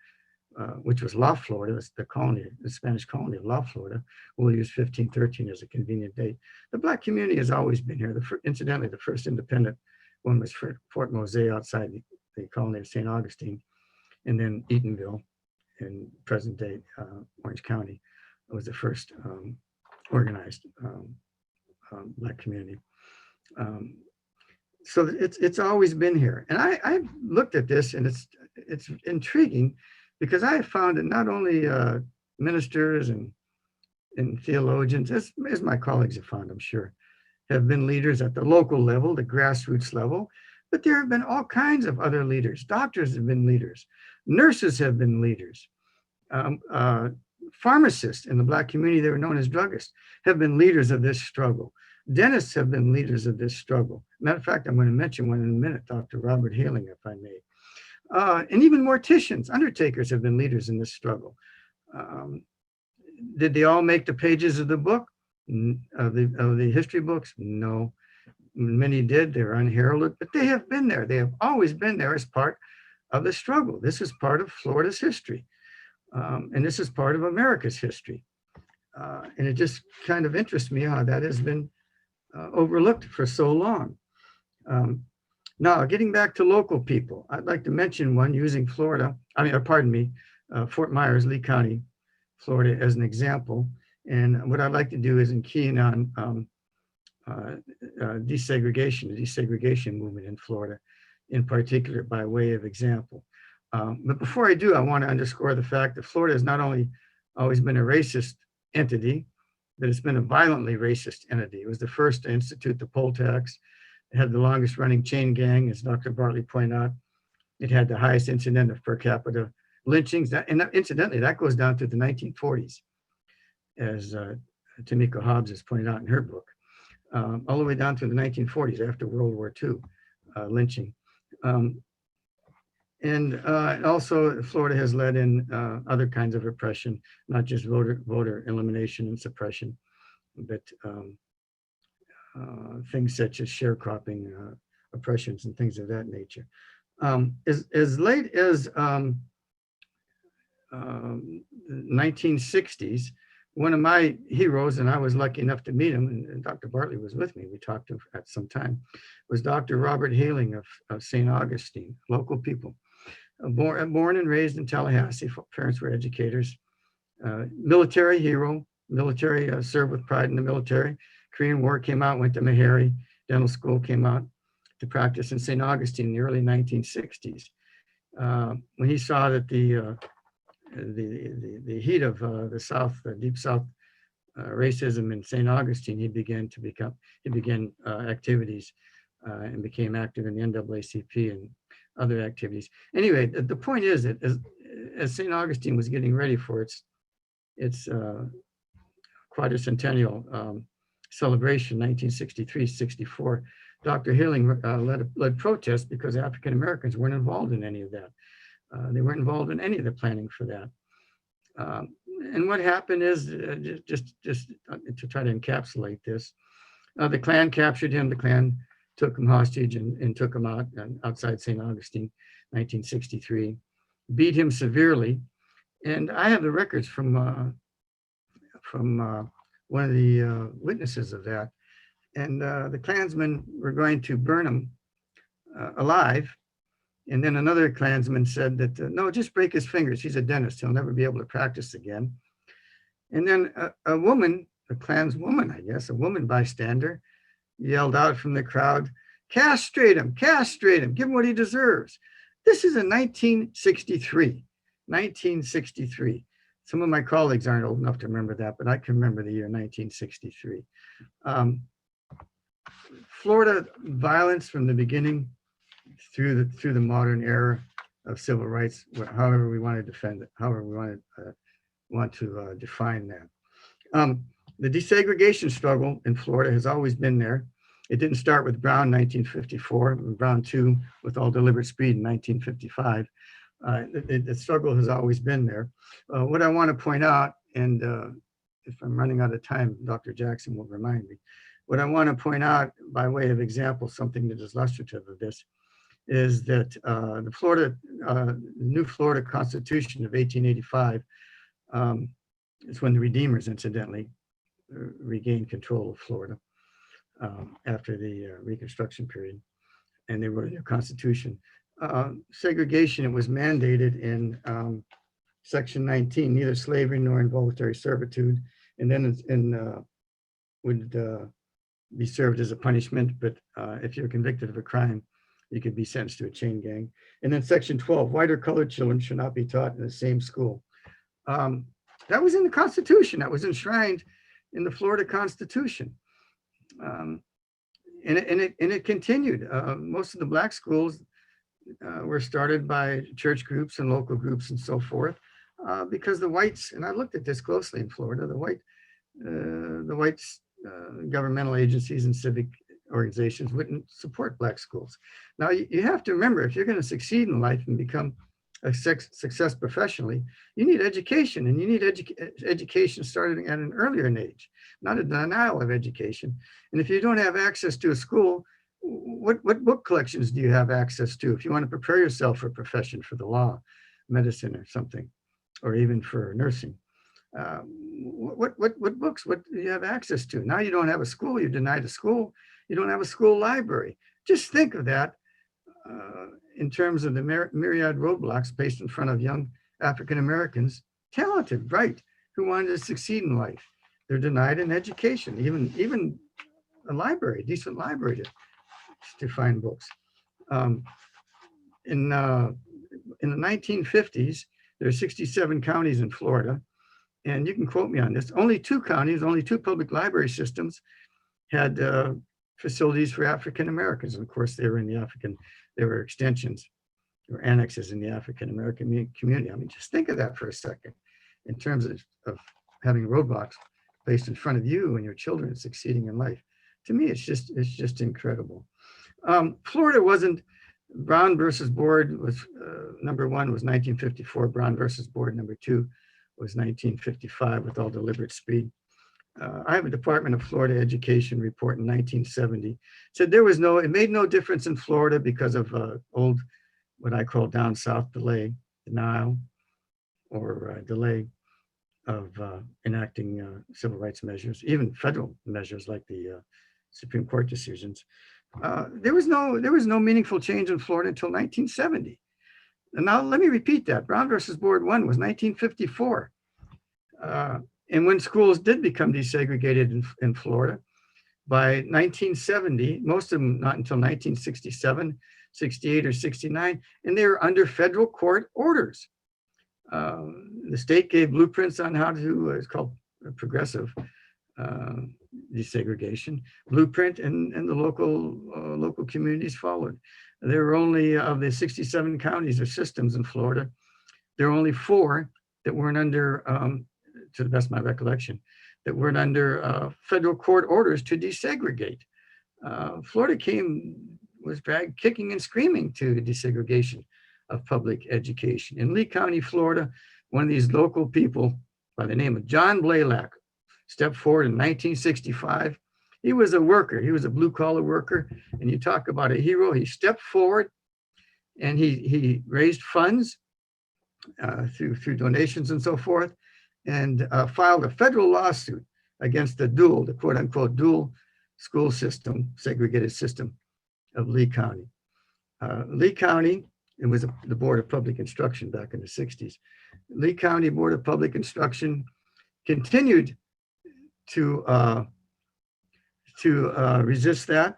S6: which was La Florida, the colony, the Spanish colony of La Florida. We'll use 1513 as a convenient date. The Black community has always been here. Incidentally, the first independent one was Fort Mose outside the colony of St. Augustine, and then Eatonville in present day Orange County was the first organized Black community. So it's always been here. And I've looked at this, and it's intriguing because I have found that not only ministers and theologians, as my colleagues have found, I'm sure, have been leaders at the local level, the grassroots level, but there have been all kinds of other leaders. Doctors have been leaders. Nurses have been leaders. Pharmacists in the Black community, they were known as druggists, have been leaders of this struggle. Dentists have been leaders of this struggle. Matter of fact, I'm going to mention one in a minute, Dr. Robert Haling, if I may. And even morticians, undertakers have been leaders in this struggle. Did they all make the pages of the book, of the history books? No. Many did. They're unheralded, but they have been there. They have always been there as part of the struggle. This is part of Florida's history. And this is part of America's history. And it just kind of interests me how that has been overlooked for so long. Now, getting back to local people, I'd like to mention one using Florida, Fort Myers, Lee County, Florida as an example. And what I'd like to do is key in on desegregation, the desegregation movement in Florida, in particular, by way of example. But before I do, I want to underscore the fact that Florida has not only always been a racist entity, but it's been a violently racist entity. It was the first to institute the poll tax. It had the longest running chain gang, as Dr. Bartley pointed out. It had the highest incident of per capita lynchings. And incidentally, that goes down to the 1940s, as Tamika Hobbs has pointed out in her book, all the way down to the 1940s after World War II lynching. And also, Florida has led in other kinds of repression, not just voter elimination and suppression, but things such as sharecropping oppressions and things of that nature. As late as 1960s, one of my heroes, and I was lucky enough to meet him, and Dr. Bartley was with me, we talked to him at some time, was Dr. Robert Haling of St. Augustine, local people. Born and raised in Tallahassee, parents were educators. Military hero, served with pride in the military. Korean War, came out, went to Meharry Dental School, came out to practice in St. Augustine in the early 1960s. When he saw that the heat of the South, the Deep South racism in St. Augustine, he began activities and became active in the NAACP and other activities. Anyway, the point is that as St. Augustine was getting ready for its quadricentennial celebration, 1963-64, Dr. Haling led protests because African Americans weren't involved in any of that. They weren't involved in any of the planning for that. And what happened is, just to try to encapsulate this, the Klan captured him. The Klan took him hostage and took him out outside St. Augustine, 1963, beat him severely. And I have the records from one of the witnesses of that. And the Klansmen were going to burn him alive And then another Klansman said that, no, just break his fingers. He's a dentist. He'll never be able to practice again. And then a woman, a Klanswoman, I guess, a woman bystander, yelled out from the crowd, castrate him, give him what he deserves. This is in 1963. Some of my colleagues aren't old enough to remember that, but I can remember the year 1963. Florida violence from the beginning through the modern era of civil rights, however we want to defend it, however we want to define that. The desegregation struggle in Florida has always been there. It didn't start with Brown in 1954, Brown 2 with all deliberate speed in 1955. The struggle has always been there. What I want to point out, and if I'm running out of time, Dr. Jackson will remind me. What I want to point out by way of example, something that is illustrative of this, is that the new Florida Constitution of 1885 is when the Redeemers, incidentally, regained control of Florida after the Reconstruction period, and they wrote their Constitution. Segregation, it was mandated in Section 19, neither slavery nor involuntary servitude, and then would be served as a punishment, but if you're convicted of a crime, you could be sentenced to a chain gang. And then Section 12, white or colored children should not be taught in the same school. That was in the Constitution. That was enshrined in the Florida Constitution. And it continued. Most of the Black schools were started by church groups and local groups and so forth, because the whites, and I looked at this closely in Florida, the whites governmental agencies and civic organizations wouldn't support Black schools. Now, you have to remember, if you're going to succeed in life and become a success professionally, you need education, and you need education starting at an earlier age, not a denial of education. And if you don't have access to a school, what book collections do you have access to if you want to prepare yourself for a profession, for the law, medicine or something, or even for nursing? What books, what do you have access to? Now you don't have a school, you're denied a school, you don't have a school library. Just think of that in terms of the myriad roadblocks placed in front of young African Americans, talented, bright, who wanted to succeed in life. They're denied an education, even a library, a decent library to find books. In the 1950s, there are 67 counties in Florida, and you can quote me on this. Only 2 counties, only 2 public library systems had facilities for African Americans. And of course, they were extensions or annexes in the African American community. I mean, just think of that for a second in terms of having roadblocks placed in front of you and your children succeeding in life. To me, it's just incredible. Florida wasn't, Brown versus Board was number 1 was 1954. Brown versus Board number 2 was 1955 with all deliberate speed. I have a Department of Florida Education report in 1970. Said it made no difference in Florida because of old, what I call down south denial or delay of enacting civil rights measures, even federal measures like the Supreme Court decisions. There was no meaningful change in Florida until 1970. And now let me repeat that. Brown versus Board 1 was 1954. And when schools did become desegregated in Florida, by 1970, most of them not until 1967, 68 or 69, and they were under federal court orders. The state gave blueprints on how to, it's called progressive desegregation blueprint, and the local communities followed. There were only, of the 67 counties or systems in Florida, there were only 4 that weren't under, to the best of my recollection, that weren't under federal court orders to desegregate. Florida was dragged kicking and screaming to desegregation of public education. In Lee County, Florida, one of these local people by the name of John Blaylock stepped forward in 1965. He was a worker, he was a blue collar worker, and you talk about a hero. He stepped forward and he raised funds through donations and so forth, and filed a federal lawsuit against the quote unquote dual school system, segregated system of Lee County. Lee County it was the Board of Public Instruction back in the 60s. Lee County Board of Public Instruction continued to resist that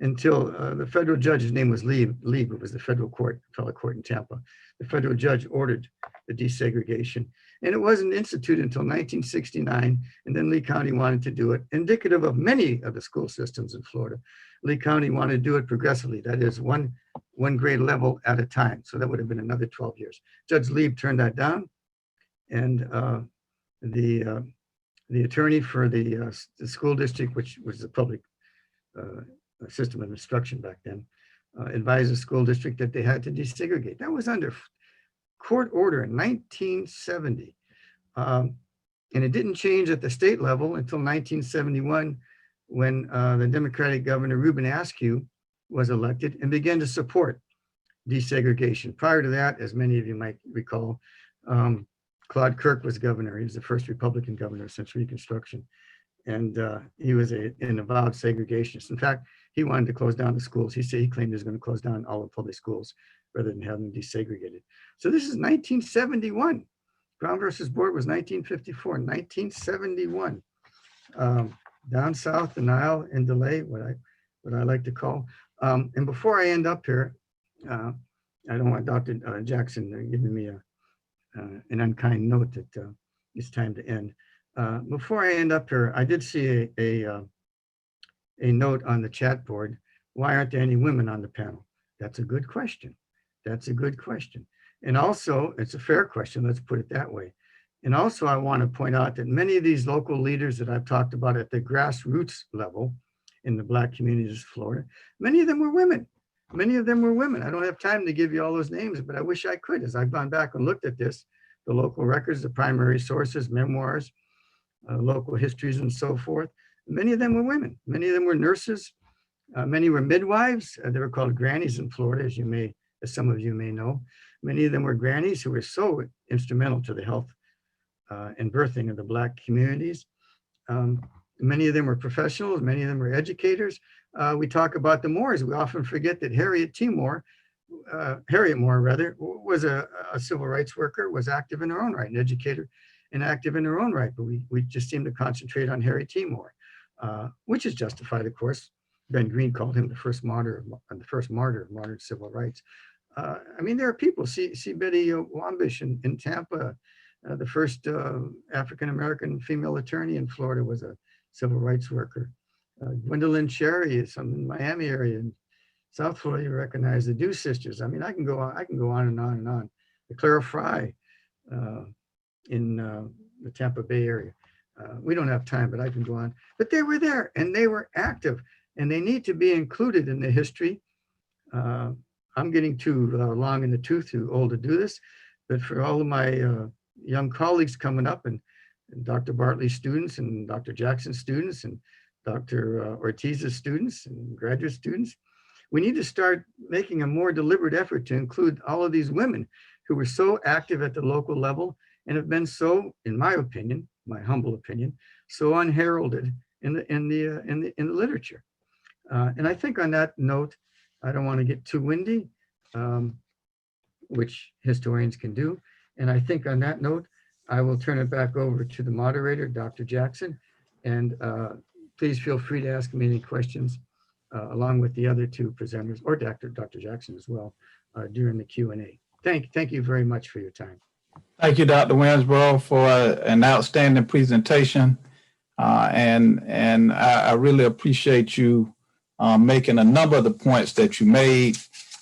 S6: until the federal judge's name was Lieb. It was the federal court, appellate court in Tampa. The federal judge ordered the desegregation, and it wasn't instituted until 1969. And then Lee County wanted to do it, indicative of many of the school systems in Florida. Lee County wanted to do it progressively, that is one grade level at a time. So that would have been another 12 years. Judge Lieb turned that down, and the attorney for the school district, which was the public system of instruction back then, advised the school district that they had to desegregate. That was under court order in 1970. And it didn't change at the state level until 1971, when the Democratic Governor Reuben Askew was elected and began to support desegregation. Prior to that, as many of you might recall, Claude Kirk was governor. He was the first Republican governor since Reconstruction. And he was an avowed segregationist. In fact, he wanted to close down the schools. He claimed he was going to close down all the public schools rather than have them desegregated. So this is 1971. Brown versus Board was 1954, 1971. Down south, the Nile and delay, what I like to call. And before I end up here, I don't want Dr. Jackson giving me an unkind note that it's time to end. Before I end up here, I did see a note on the chat board. Why aren't there any women on the panel? That's a good question. That's a good question. And also, it's a fair question, let's put it that way. And also, I want to point out that many of these local leaders that I've talked about at the grassroots level in the Black communities of Florida, many of them were women. Many of them were women. I don't have time to give you all those names, but I wish I could. As I've gone back and looked at this, the local records, the primary sources, memoirs, local histories, and so forth, many of them were women. Many of them were nurses. Many were midwives. They were called grannies in Florida, as some of you may know. Many of them were grannies who were so instrumental to the health and birthing of the Black communities. Many of them were professionals. Many of them were educators. We talk about the Moores. We often forget that Harriet Moore, was a civil rights worker, was active in her own right, an educator and active in her own right. But we just seem to concentrate on Harriet Moore, which is justified, of course. Ben Green called him the first martyr of modern civil rights. I mean, there are people. See Betty Wambish in Tampa. The first African-American female attorney in Florida was a civil rights worker. Gwendolyn Cherry is from the Miami area. In South Florida, you recognize the Dew sisters. I mean, I can go on and on and on. The Clara Fry in the Tampa Bay area. We don't have time, but I can go on. But they were there and they were active, and they need to be included in the history. I'm getting too long in the tooth, too old to do this, but for all of my young colleagues coming up, and Dr. Bartley students and Dr. Jackson students and Dr. Ortiz's students and graduate students, we need to start making a more deliberate effort to include all of these women who were so active at the local level and have been so, in my opinion, my humble opinion, so unheralded in the literature. And I think on that note, I don't want to get too windy, which historians can do. And I think on that note, I will turn it back over to the moderator, Dr. Jackson. And please feel free to ask me any questions along with the other two presenters, or Dr. Jackson as well, during the Q&A. Thank you very much for your time.
S3: Thank you, Dr. Winsboro, for an outstanding presentation. And I really appreciate you making a number of the points that you made,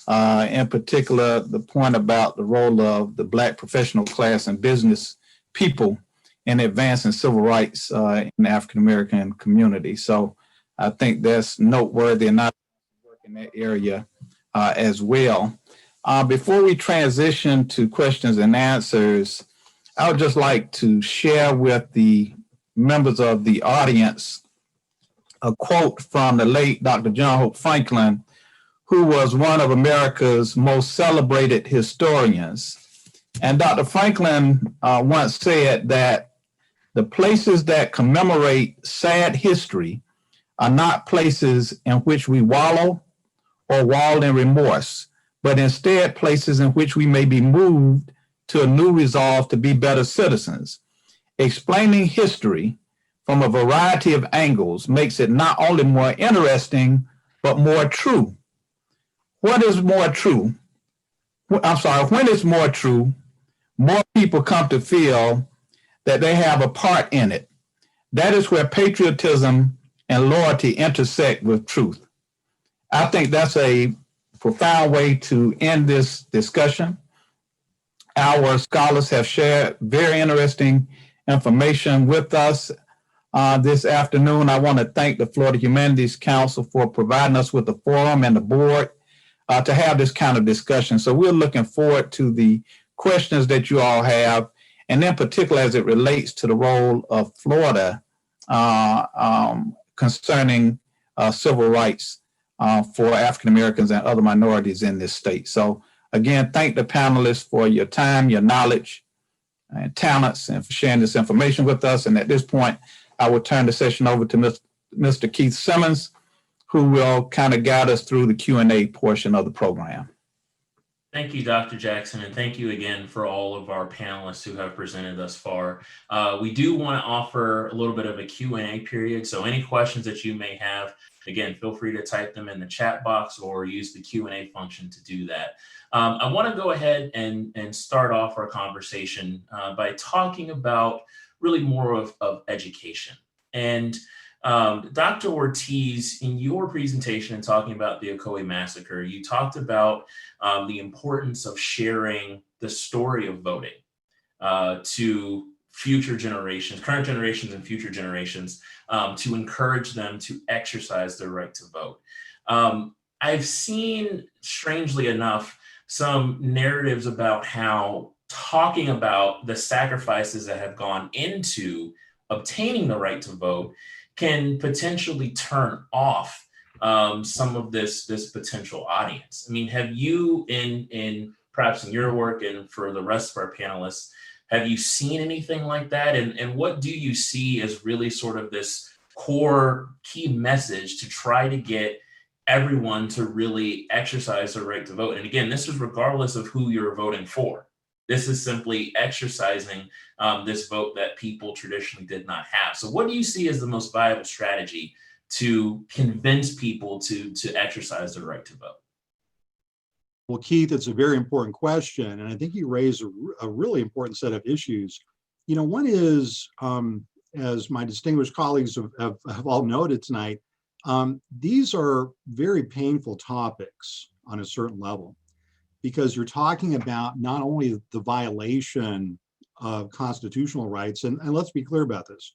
S3: in particular, the point about the role of the Black professional class and business people in advancing civil rights in the African-American community. So I think that's noteworthy, and I work in that area as well. Before we transition to questions and answers, I would just like to share with the members of the audience a quote from the late Dr. John Hope Franklin, who was one of America's most celebrated historians. And Dr. Franklin once said that the places that commemorate sad history are not places in which we wallow or wallow in remorse, but instead places in which we may be moved to a new resolve to be better citizens. Explaining history from a variety of angles makes it not only more interesting, but more true. What is more true? I'm sorry, when it's more true, more people come to feel that they have a part in it. That is where patriotism and loyalty intersect with truth. I think that's a profound way to end this discussion. Our scholars have shared very interesting information with us this afternoon. I want to thank the Florida Humanities Council for providing us with the forum and the board to have this kind of discussion. So we're looking forward to the questions that you all have, and in particular as it relates to the role of Florida concerning civil rights for African Americans and other minorities in this state. So again, thank the panelists for your time, your knowledge, and talents, and for sharing this information with us. And at this point, I will turn the session over to Mr. Keith Simmons, who will kind of guide us through the Q&A portion of the program.
S1: Thank you, Dr. Jackson, and thank you again for all of our panelists who have presented thus far. We do want to offer a little bit of a Q&A period, so any questions that you may have, again, feel free to type them in the chat box or use the Q&A function to do that. I want to go ahead and start off our conversation by talking about really more of education. And Dr. Ortiz, in your presentation and talking about the Ocoee Massacre, you talked about the importance of sharing the story of voting to future generations, current generations and future generations, to encourage them to exercise their right to vote. I've seen, strangely enough, some narratives about how talking about the sacrifices that have gone into obtaining the right to vote can potentially turn off some of this potential audience. I mean, have you, in perhaps in your work and for the rest of our panelists, have you seen anything like that? And what do you see as really sort of this core key message to try to get everyone to really exercise their right to vote? And again, this is regardless of who you're voting for. This is simply exercising this vote that people traditionally did not have. So what do you see as the most viable strategy to convince people to exercise their right to vote?
S5: Well, Keith, it's a very important question. And I think you raise a really important set of issues. You know, one is, as my distinguished colleagues have all noted tonight, these are very painful topics on a certain level, because you're talking about not only the violation of constitutional rights, and let's be clear about this.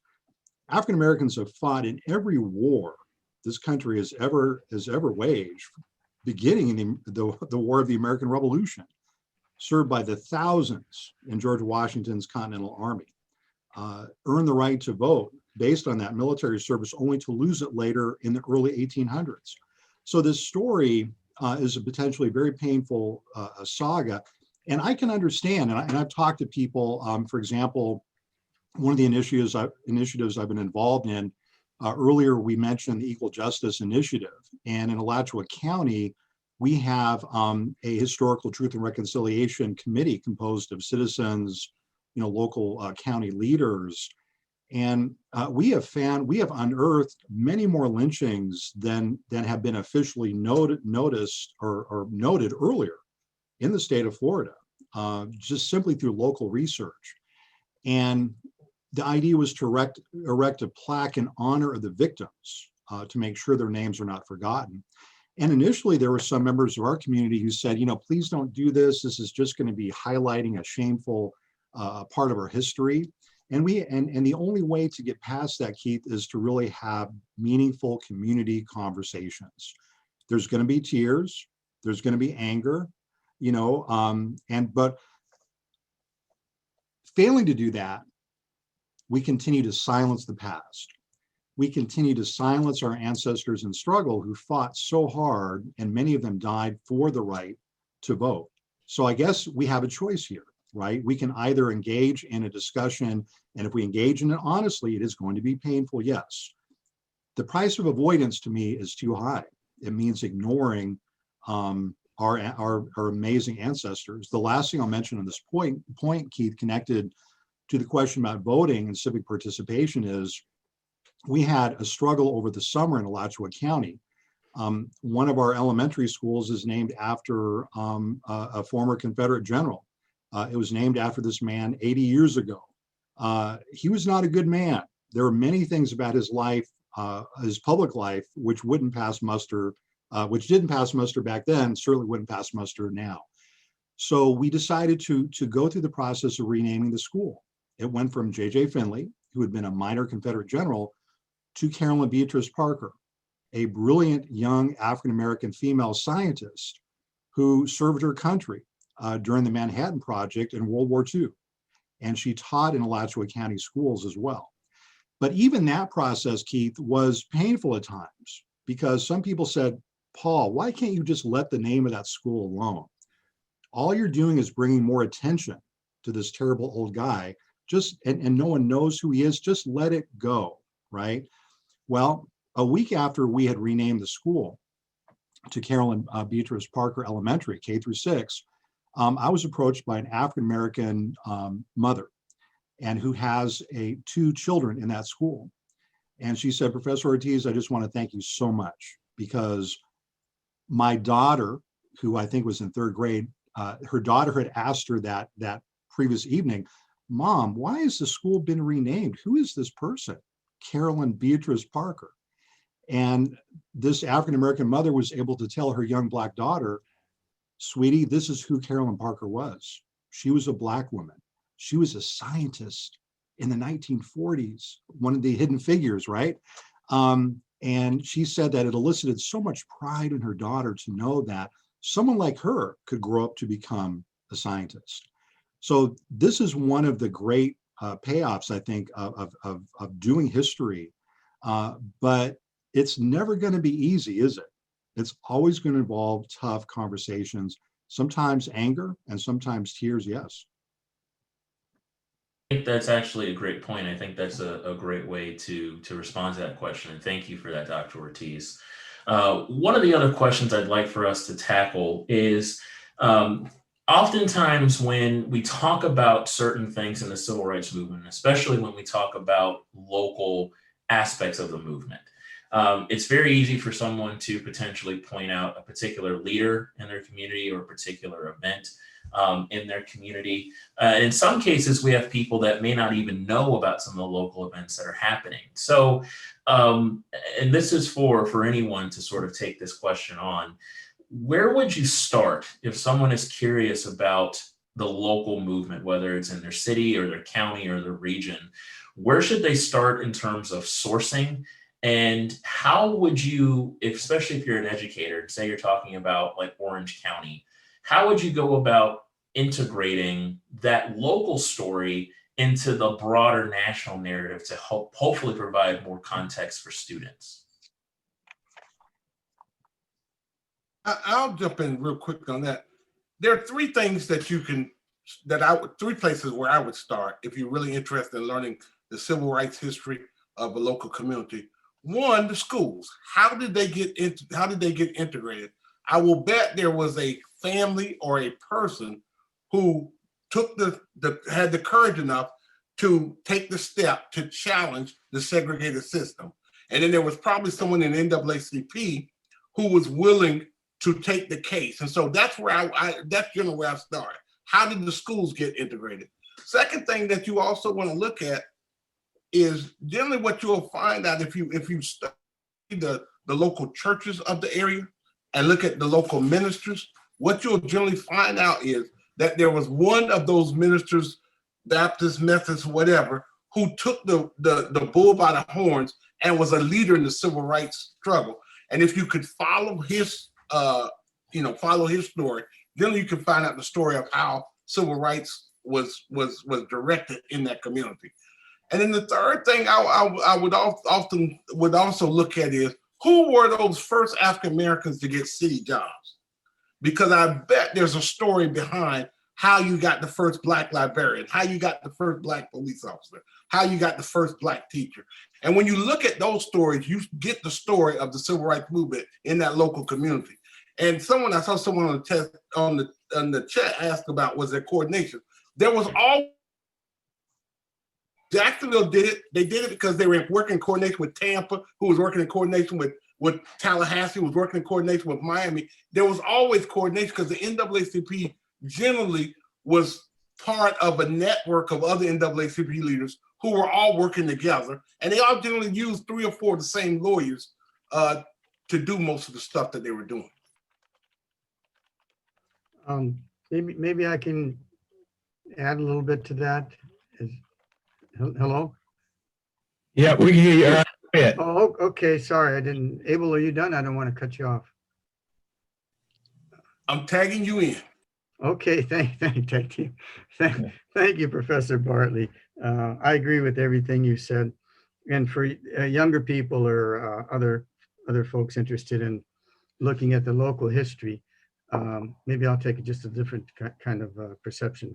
S5: African Americans have fought in every war this country has ever waged, beginning in the War of the American Revolution, served by the thousands in George Washington's Continental Army, earned the right to vote based on that military service, only to lose it later in the early 1800s. So this story is a potentially very painful saga. And I can understand, and I've talked to people, for example, one of the initiatives I've been involved in, earlier we mentioned the Equal Justice Initiative. And in Alachua County, we have a historical truth and reconciliation committee composed of citizens, local county leaders. And we have unearthed many more lynchings than have been officially noticed or noted earlier in the state of Florida, just simply through local research. And the idea was to erect a plaque in honor of the victims to make sure their names are not forgotten. And initially, there were some members of our community who said, please don't do this. This is just going to be highlighting a shameful part of our history. And the only way to get past that, Keith, is to really have meaningful community conversations. There's going to be tears, there's going to be anger, but failing to do that, we continue to silence the past. We continue to silence our ancestors in struggle who fought so hard, and many of them died for the right to vote. So I guess we have a choice here, right? We can either engage in a discussion, and if we engage in it honestly, it is going to be painful, yes. The price of avoidance to me is too high. It means ignoring our amazing ancestors. The last thing I'll mention on this point, Keith, connected to the question about voting and civic participation is we had a struggle over the summer in Alachua County. One of our elementary schools is named after a former Confederate general. It was named after this man 80 years ago. He was not a good man. There are many things about his life, his public life, which wouldn't pass muster, which didn't pass muster back then, certainly wouldn't pass muster now. So we decided to go through the process of renaming the school. It went from J.J. Finley, who had been a minor Confederate general, to Carolyn Beatrice Parker, a brilliant young African-American female scientist who served her country during the Manhattan Project in World War II. And she taught in Alachua County schools as well. But even that process, Keith, was painful at times because some people said, Paul, why can't you just let the name of that school alone? All you're doing is bringing more attention to this terrible old guy, and no one knows who he is, just let it go, right? Well, a week after we had renamed the school to Carolyn Beatrice Parker Elementary, K through 6, I was approached by an African-American mother and who has two children in that school. And she said, Professor Ortiz, I just want to thank you so much because my daughter, who I think was in 3rd grade, her daughter had asked her that previous evening, Mom, why has the school been renamed? Who is this person? Carolyn Beatrice Parker. And this African-American mother was able to tell her young Black daughter, sweetie, this is who Carolyn Parker was. She was a Black woman. She was a scientist in the 1940s, one of the hidden figures, right? And she said that it elicited so much pride in her daughter to know that someone like her could grow up to become a scientist. So this is one of the great payoffs, I think, of doing history. But it's never going to be easy, is it? It's always going to involve tough conversations, sometimes anger and sometimes tears, yes.
S1: I think that's actually a great point. I think that's a great way to respond to that question. And thank you for that, Dr. Ortiz. One of the other questions I'd like for us to tackle is oftentimes when we talk about certain things in the civil rights movement, especially when we talk about local aspects of the movement, it's very easy for someone to potentially point out a particular leader in their community or a particular event in their community. In some cases, we have people that may not even know about some of the local events that are happening. So, and this is for anyone to sort of take this question on. Where would you start if someone is curious about the local movement, whether it's in their city or their county or their region? Where should they start in terms of sourcing? And how would you, especially if you're an educator, say you're talking about like Orange County, how would you go about integrating that local story into the broader national narrative to hopefully provide more context for students?
S4: I'll jump in real quick on that. There are three things that three places where I would start if you're really interested in learning the civil rights history of a local community. One, the schools. How did they get integrated? I will bet there was a family or a person who took had the courage enough to take the step to challenge the segregated system. And then there was probably someone in NAACP who was willing to take the case. And so that's where that's generally where I start. How did the schools get integrated? Second thing that you also want to look at is generally what you'll find out if you study the local churches of the area and look at the local ministers, what you'll generally find out is that there was one of those ministers, Baptist, Methodist, whatever, who took the bull by the horns and was a leader in the civil rights struggle. And if you could follow his story, then you can find out the story of how civil rights was directed in that community. And then the third thing I would also look at is who were those first African Americans to get city jobs? Because I bet there's a story behind how you got the first Black librarian, how you got the first Black police officer, how you got the first Black teacher. And when you look at those stories, you get the story of the civil rights movement in that local community. And I saw someone on the test on the chat ask about was there coordination. There was all Jacksonville did it. They did it because they were working in coordination with Tampa, who was working in coordination with Tallahassee, who was working in coordination with Miami. There was always coordination because the NAACP generally was part of a network of other NAACP leaders who were all working together, and they all generally used 3 or 4 of the same lawyers to do most of the stuff that they were doing.
S6: Maybe I can add a little bit to that. Hello?
S3: Yeah, we can hear you. Go ahead.
S6: Oh, okay. Sorry, I didn't. Abel, are you done? I don't want to cut you off.
S4: I'm tagging you in.
S6: Okay, thank you. Thank you, Professor Bartley. I agree with everything you said. And for younger people or other folks interested in looking at the local history, maybe I'll take just a different kind of perception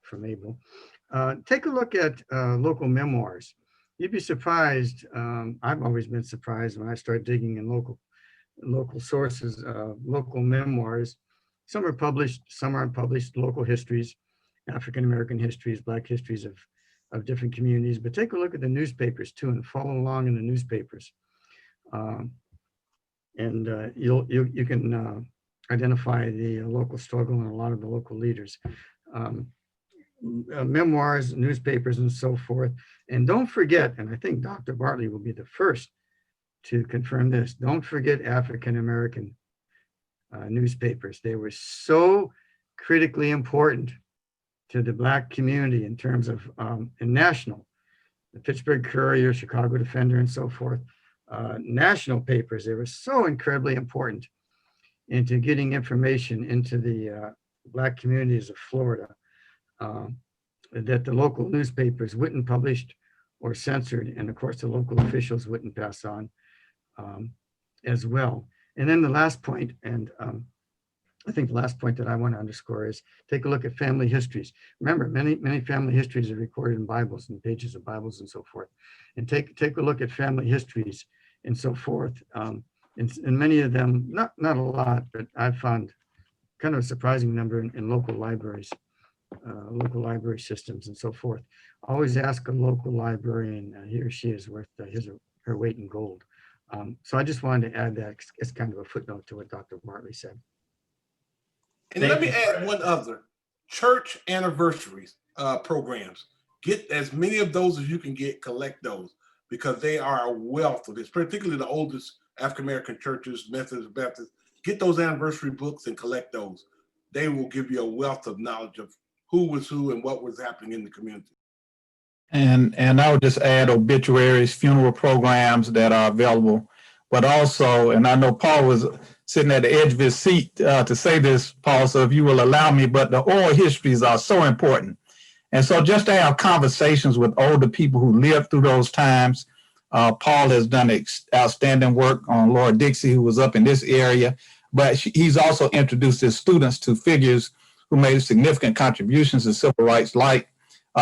S6: from Abel. Take a look at local memoirs. You'd be surprised. I've always been surprised when I start digging in local sources, local memoirs. Some are published, some aren't published, local histories, African-American histories, Black histories of different communities. But take a look at the newspapers too and follow along in the newspapers. You can identify the local struggle and a lot of the local leaders. Memoirs, newspapers, and so forth. And don't forget, and I think Dr. Bartley will be the first to confirm this, don't forget African-American newspapers. They were so critically important to the Black community in terms of national, the Pittsburgh Courier, Chicago Defender, and so forth. National papers, they were so incredibly important into getting information into the Black communities of Florida that the local newspapers wouldn't publish or censored, and of course the local officials wouldn't pass on as well. And then the last point, and I think the last point that I want to underscore is take a look at family histories. Remember, many family histories are recorded in Bibles and pages of Bibles and so forth. And take a look at family histories and so forth. And many of them, not a lot, but I've found kind of a surprising number in local libraries, local library systems and so forth. Always ask a local librarian, he or she is worth his or her weight in gold. So I just wanted to add that as kind of a footnote to what Dr. Bartley said.
S4: And let me add one other, church anniversaries programs. Get as many of those as you can get, collect those, because they are a wealth of this, particularly the oldest African-American churches, Methodist, Baptist. Get those anniversary books and collect those. They will give you a wealth of knowledge of who was who and what was happening in the community. And
S3: I would just add obituaries, funeral programs that are available, but also, and I know Paul was sitting at the edge of his seat to say this, Paul, so if you will allow me, but the oral histories are so important. And so just to have conversations with older people who lived through those times. Paul has done outstanding work on Laura Dixie, who was up in this area, but he's also introduced his students to figures who made significant contributions to civil rights, like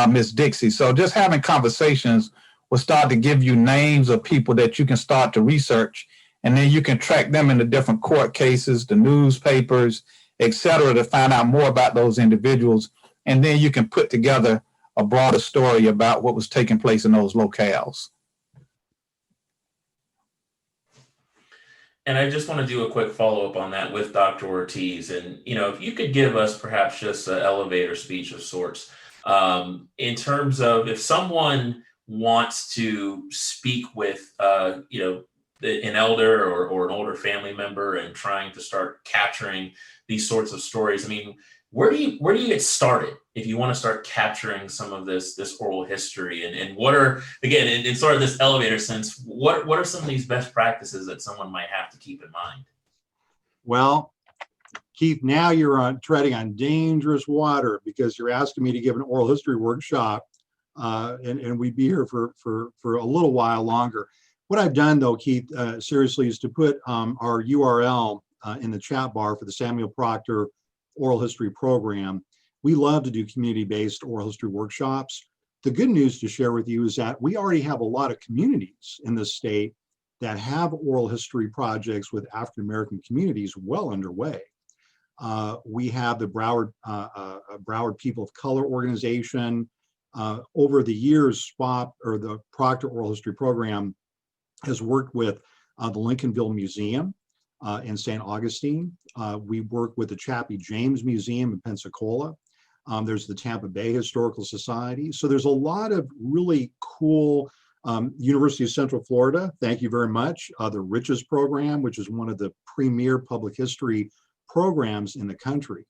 S3: Miss Dixie. So just having conversations will start to give you names of people that you can start to research, and then you can track them in the different court cases, the newspapers, et cetera, to find out more about those individuals. And then you can put together a broader story about what was taking place in those locales.
S1: And I just want to do a quick follow-up on that with Dr. Ortiz. And, if you could give us perhaps just an elevator speech of sorts in terms of if someone wants to speak with, an elder or an older family member and trying to start capturing these sorts of stories. I mean, where do you get started if you want to start capturing some of this oral history, and what are, again, in sort of this elevator sense, what are some of these best practices that someone might have to keep in mind?
S5: Well, Keith, now you're treading on dangerous water, because you're asking me to give an oral history workshop, and we'd be here for a little while longer. What I've done, though, Keith, seriously, is to put our URL in the chat bar for the Samuel Proctor Oral History Program. We love to do community-based oral history workshops. The good news to share with you is that we already have a lot of communities in this state that have oral history projects with African American communities well underway. We have the Broward People of Color organization. Over the years, SWAP, or the Proctor Oral History Program, has worked with the Lincolnville Museum in St. Augustine. We work with the Chappie James Museum in Pensacola. There's the Tampa Bay Historical Society. So there's a lot of really cool, University of Central Florida, thank you very much. The Riches Program, which is one of the premier public history programs in the country.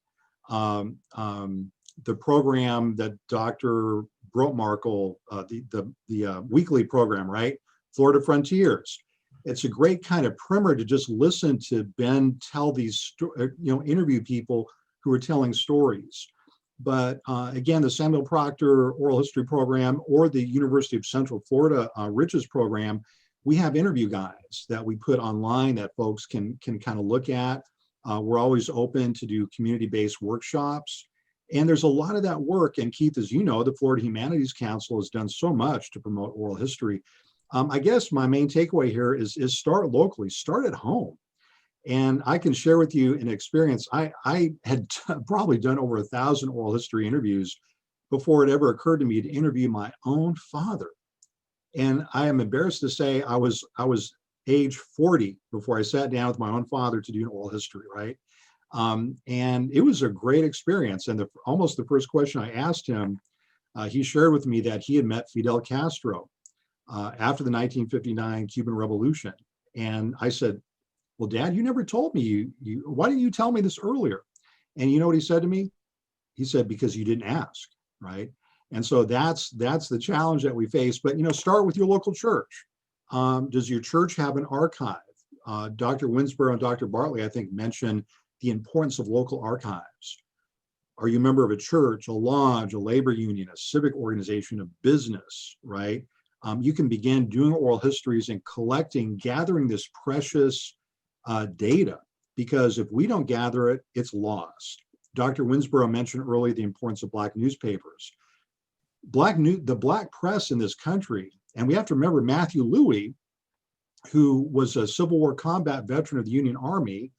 S5: The program that Dr. Brotmarkle, the weekly program, right? Florida Frontiers. It's a great kind of primer to just listen to Ben tell these, interview people who are telling stories. But again, the Samuel Proctor Oral History Program or the University of Central Florida Riches Program, we have interview guides that we put online that folks can kind of look at. We're always open to do community-based workshops. And there's a lot of that work. And Keith, as you know, the Florida Humanities Council has done so much to promote oral history. I guess my main takeaway here is start locally, start at home. And I can share with you an experience. I had probably done over 1,000 oral history interviews before it ever occurred to me to interview my own father. And I am embarrassed to say I was age 40 before I sat down with my own father to do an oral history, right? And it was a great experience. And almost the first question I asked him, he shared with me that he had met Fidel Castro after the 1959 Cuban Revolution. And I said, well, Dad, you never told me, why didn't you tell me this earlier? And you know what he said to me? He said, because you didn't ask, right? And so that's the challenge that we face. But, start with your local church. Does your church have an archive? Dr. Winsboro and Dr. Bartley, I think, mentioned the importance of local archives. Are you a member of a church, a lodge, a labor union, a civic organization, a business, right? You can begin doing oral histories and gathering this precious data, because if we don't gather it, it's lost. Dr. Winsboro mentioned earlier the importance of Black newspapers. The Black press in this country, and we have to remember Matthew Louis, who was a Civil War combat veteran of the Union Army,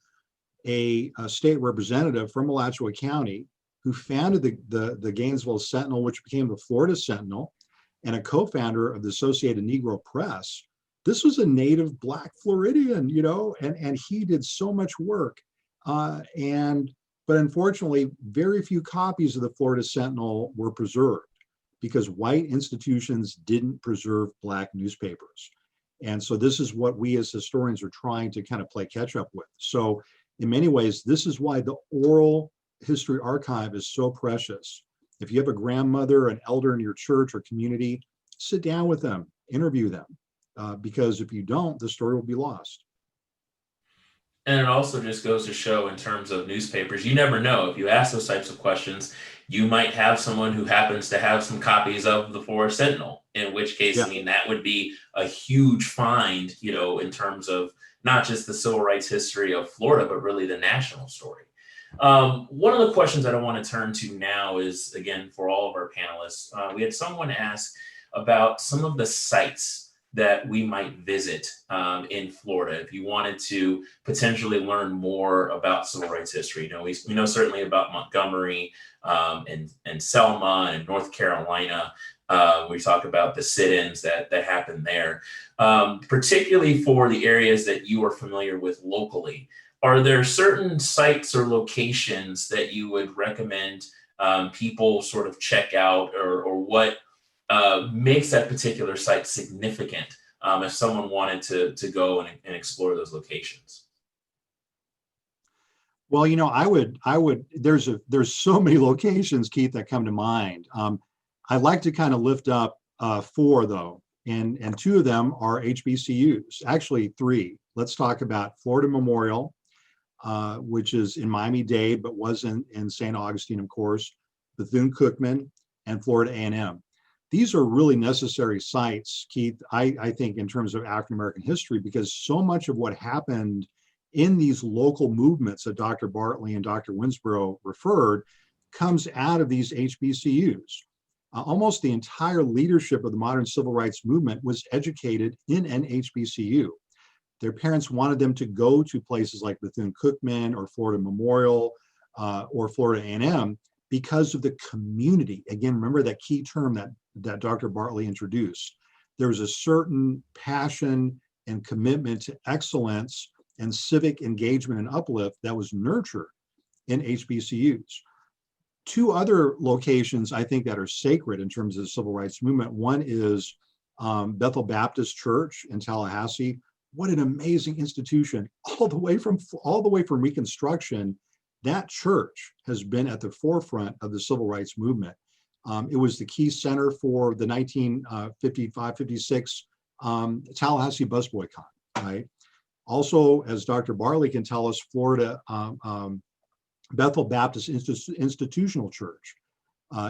S5: a state representative from Alachua County, who founded the Gainesville Sentinel, which became the Florida Sentinel, and a co-founder of the Associated Negro Press. This was a native Black Floridian, and he did so much work. But unfortunately, very few copies of the Florida Sentinel were preserved because white institutions didn't preserve Black newspapers. And so this is what we as historians are trying to kind of play catch up with. So in many ways, this is why the oral history archive is so precious. If you have a grandmother, an elder in your church or community, sit down with them, interview them, because if you don't, the story will be lost.
S1: And it also just goes to show in terms of newspapers, you never know. If you ask those types of questions, you might have someone who happens to have some copies of the Florida Sentinel, in which case, yeah. That would be a huge find, in terms of not just the civil rights history of Florida, but really the national story. One of the questions that I want to turn to now is, again, for all of our panelists, we had someone ask about some of the sites that we might visit in Florida if you wanted to potentially learn more about civil rights history. We know certainly about Montgomery and Selma and North Carolina. We talk about the sit-ins that happened there, particularly for the areas that you are familiar with locally. Are there certain sites or locations that you would recommend people sort of check out, or what makes that particular site significant if someone wanted to go and explore those locations?
S5: Well, I would. There's so many locations, Keith, that come to mind. I'd like to kind of lift up 4 though, and 2 of them are HBCUs. Actually, 3. Let's talk about Florida Memorial, which is in Miami-Dade, but was in St. Augustine, of course, Bethune-Cookman, and Florida A&M. These are really necessary sites, Keith, I think, in terms of African-American history, because so much of what happened in these local movements that Dr. Bartley and Dr. Winsboro referred comes out of these HBCUs. Almost the entire leadership of the modern civil rights movement was educated in an HBCU. Their parents wanted them to go to places like Bethune-Cookman or Florida Memorial or Florida A&M because of the community. Again, remember that key term that Dr. Bartley introduced. There was a certain passion and commitment to excellence and civic engagement and uplift that was nurtured in HBCUs. Two other locations I think that are sacred in terms of the civil rights movement. One is Bethel Baptist Church in Tallahassee. What an amazing institution! All the way from Reconstruction, that church has been at the forefront of the civil rights movement. It was the key center for the 1955-56 Tallahassee bus boycott, right? Also, as Dr. Bartley can tell us, Florida Bethel Baptist Institutional Church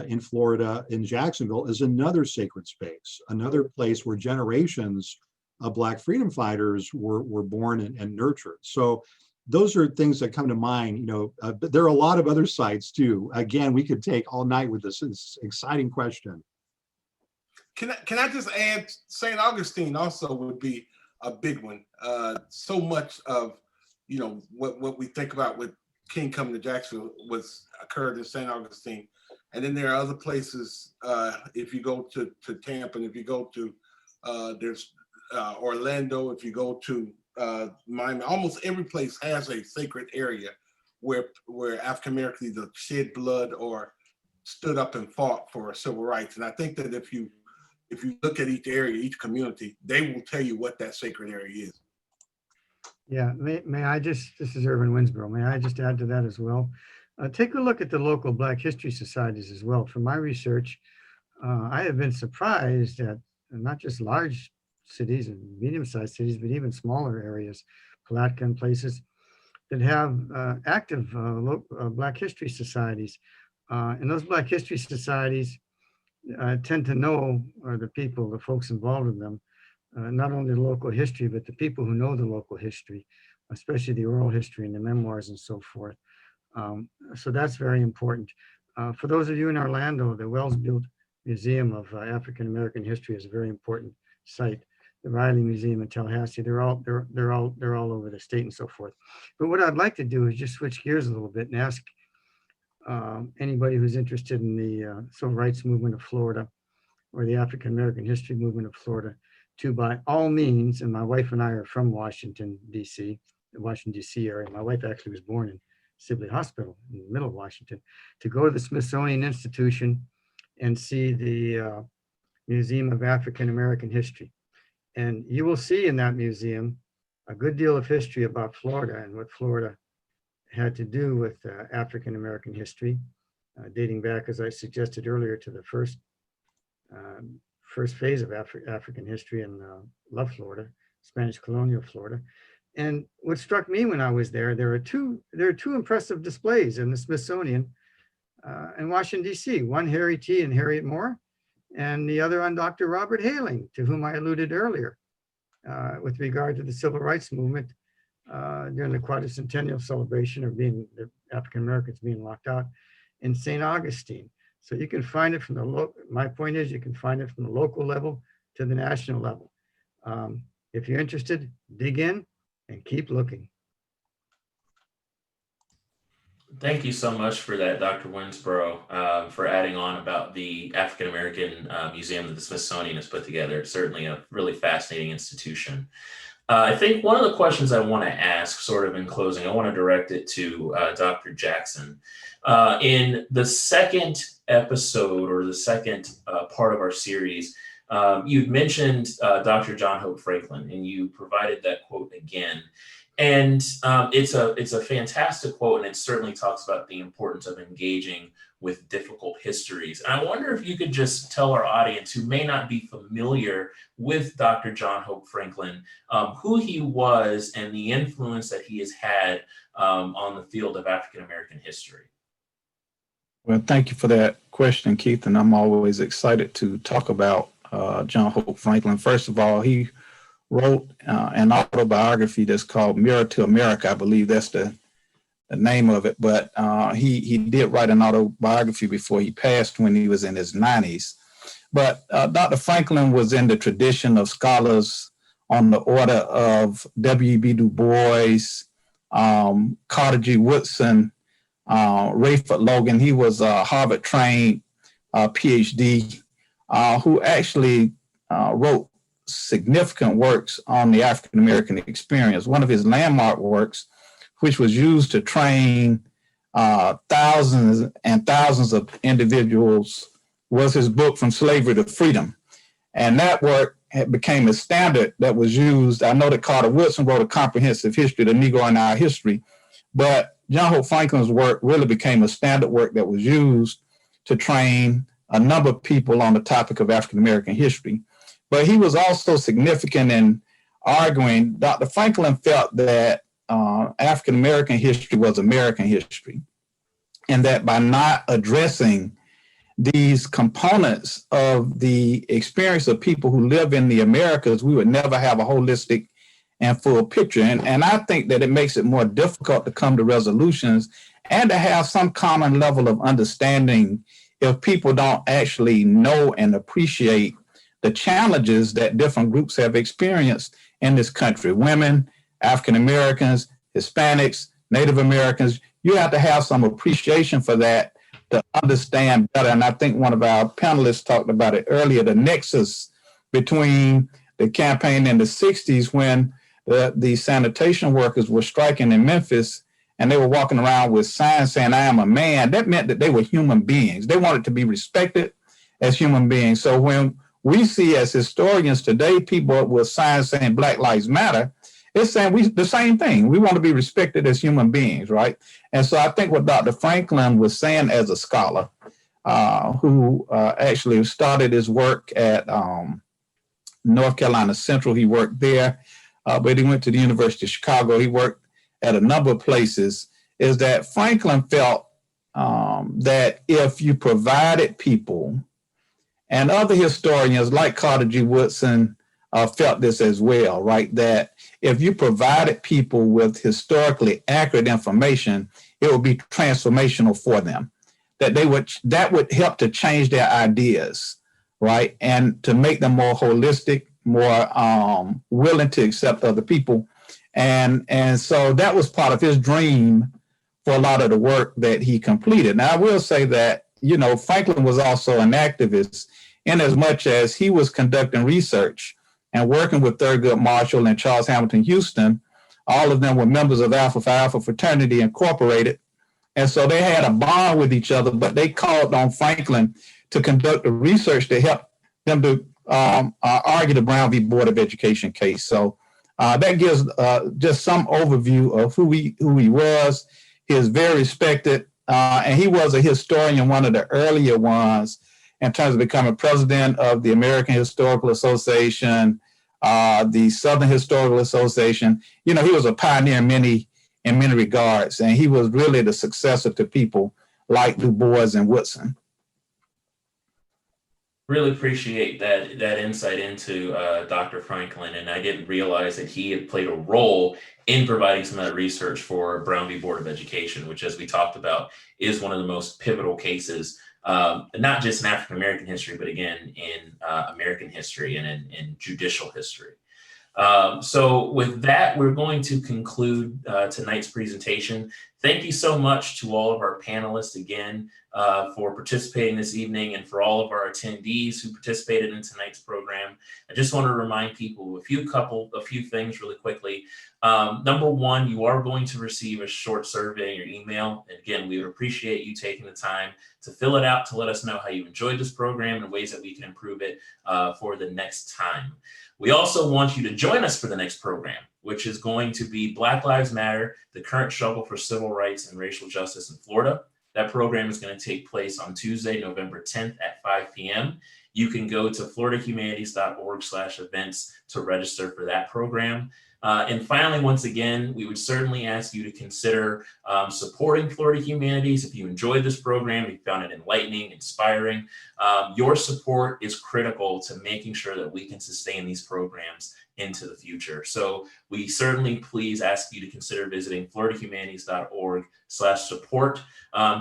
S5: in Florida, in Jacksonville, is another sacred space, another place where generations of Black freedom fighters were born and nurtured. So those are things that come to mind, but there are a lot of other sites too. Again, we could take all night with this exciting question.
S4: Can I just add, St. Augustine also would be a big one. So much of, what we think about with King coming to Jacksonville occurred in St. Augustine. And then there are other places, if you go to Tampa, and if you go to, there's Orlando, if you go to Miami, almost every place has a sacred area where African Americans either shed blood or stood up and fought for civil rights. And I think that if you look at each area, each community, they will tell you what that sacred area is.
S6: Yeah, may I just, this is Irvin Winsboro, may I just add to that as well? Take a look at the local Black History Societies as well. From my research, I have been surprised at not just large cities and medium-sized cities, but even smaller areas, Palatka and places that have active Black History Societies. And those Black History Societies tend to know the people, the folks involved in them, not only the local history, but the people who know the local history, especially the oral history and the memoirs and so forth. So that's very important. For those of you in Orlando, the Wells-Built Museum of African American History is a very important site. The Riley Museum in Tallahassee, they're all over the state and so forth. But what I'd like to do is just switch gears a little bit and ask anybody who's interested in the civil rights movement of Florida or the African American history movement of Florida to, by all means, and my wife and I are from Washington, D.C., the Washington, D.C. area. My wife actually was born in Sibley Hospital in the middle of Washington, to go to the Smithsonian Institution and see the Museum of African American History. And you will see in that museum a good deal of history about Florida and what Florida had to do with African American history, dating back, as I suggested earlier, to the first phase of African history in Love, Florida, Spanish colonial Florida. And what struck me when I was there, there are two impressive displays in the Smithsonian in Washington, D.C. One, Harry T. and Harriet Moore, and the other on Dr. Robert Hailing, to whom I alluded earlier, with regard to the civil rights movement during the quadricentennial celebration of being the African Americans being locked out in St. Augustine. So you can find it from the local, my point is, you can find it from the local level to the national level. If you're interested, dig in and keep looking.
S1: Thank you so much for that, Dr. Winsboro, for adding on about the African American Museum that the Smithsonian has put together. It's certainly a really fascinating institution. I think one of the questions I want to ask, sort of in closing, I want to direct it to Dr. Jackson. In the second episode, or the second part of our series, you've mentioned Dr. John Hope Franklin, and you provided that quote again. And it's a fantastic quote, and it certainly talks about the importance of engaging with difficult histories. And I wonder if you could just tell our audience who may not be familiar with Dr. John Hope Franklin, who he was and the influence that he has had on the field of African American history.
S3: Well, thank you for that question, Keith. And I'm always excited to talk about John Hope Franklin. First of all, he wrote an autobiography that's called Mirror to America. I believe that's the name of it. But he did write an autobiography before he passed when he was in his 90s. But Dr. Franklin was in the tradition of scholars on the order of W.E.B. Du Bois, Carter G. Woodson, Rayford Logan. He was a Harvard-trained PhD who actually wrote significant works on the African-American experience. One of his landmark works, which was used to train thousands and thousands of individuals, was his book From Slavery to Freedom. And that work became a standard that was used. I know that Carter Woodson wrote a comprehensive history of the Negro in our history, but John Hope Franklin's work really became a standard work that was used to train a number of people on the topic of African-American history. But he was also significant in arguing. Dr. Franklin felt that African-American history was American history, and that by not addressing these components of the experience of people who live in the Americas, we would never have a holistic and full picture. And I think that it makes it more difficult to come to resolutions and to have some common level of understanding if people don't actually know and appreciate the challenges that different groups have experienced in this country. Women, African Americans, Hispanics, Native Americans, you have to have some appreciation for that to understand better. And I think one of our panelists talked about it earlier, the nexus between the campaign in the 60s when the sanitation workers were striking in Memphis and they were walking around with signs saying, "I am a man." That meant that they were human beings. They wanted to be respected as human beings. So when we see as historians today, people with signs saying Black Lives Matter, it's saying the same thing. We want to be respected as human beings, right? And so I think what Dr. Franklin was saying as a scholar who actually started his work at North Carolina Central, he worked there, but he went to the University of Chicago. He worked at a number of places, is that Franklin felt that if you provided people, and other historians like Carter G. Woodson felt this as well, right? That if you provided people with historically accurate information, it would be transformational for them. That would help to change their ideas, right? And to make them more holistic, more willing to accept other people. And so that was part of his dream for a lot of the work that he completed. Now, I will say that, Franklin was also an activist in as much as he was conducting research and working with Thurgood Marshall and Charles Hamilton Houston. All of them were members of Alpha Phi Alpha Fraternity Incorporated. And so they had a bond with each other, but they called on Franklin to conduct the research to help them to argue the Brown v. Board of Education case. So that gives just some overview of who he was. He is very respected, and he was a historian, one of the earlier ones in terms of becoming president of the American Historical Association, the Southern Historical Association. He was a pioneer in many regards, and he was really the successor to people like Du Bois and Woodson.
S1: Really appreciate that insight into Dr. Franklin, and I didn't realize that he had played a role in providing some of that research for Brown v. Board of Education, which, as we talked about, is one of the most pivotal cases, not just in African American history, but again in American history and in judicial history. So with that, we're going to conclude tonight's presentation. Thank you so much to all of our panelists again for participating this evening, and for all of our attendees who participated in tonight's program. I just want to remind people a few things really quickly. Number one, you are going to receive a short survey in your email. And again, we would appreciate you taking the time to fill it out to let us know how you enjoyed this program and ways that we can improve it for the next time. We also want you to join us for the next program, which is going to be Black Lives Matter, the current struggle for civil rights and racial justice in Florida. That program is going to take place on Tuesday, November 10th at 5 p.m. You can go to floridahumanities.org/events to register for that program. And finally, once again, we would certainly ask you to consider supporting Florida Humanities. If you enjoyed this program, if you found it enlightening, inspiring, your support is critical to making sure that we can sustain these programs into the future. So we certainly please ask you to consider visiting floridahumanities.org/support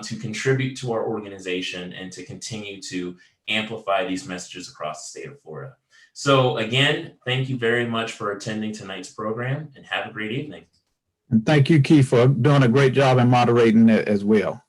S1: to contribute to our organization and to continue to amplify these messages across the state of Florida. So again, thank you very much for attending tonight's program, and have a great evening.
S3: And thank you, Keith, for doing a great job in moderating it as well.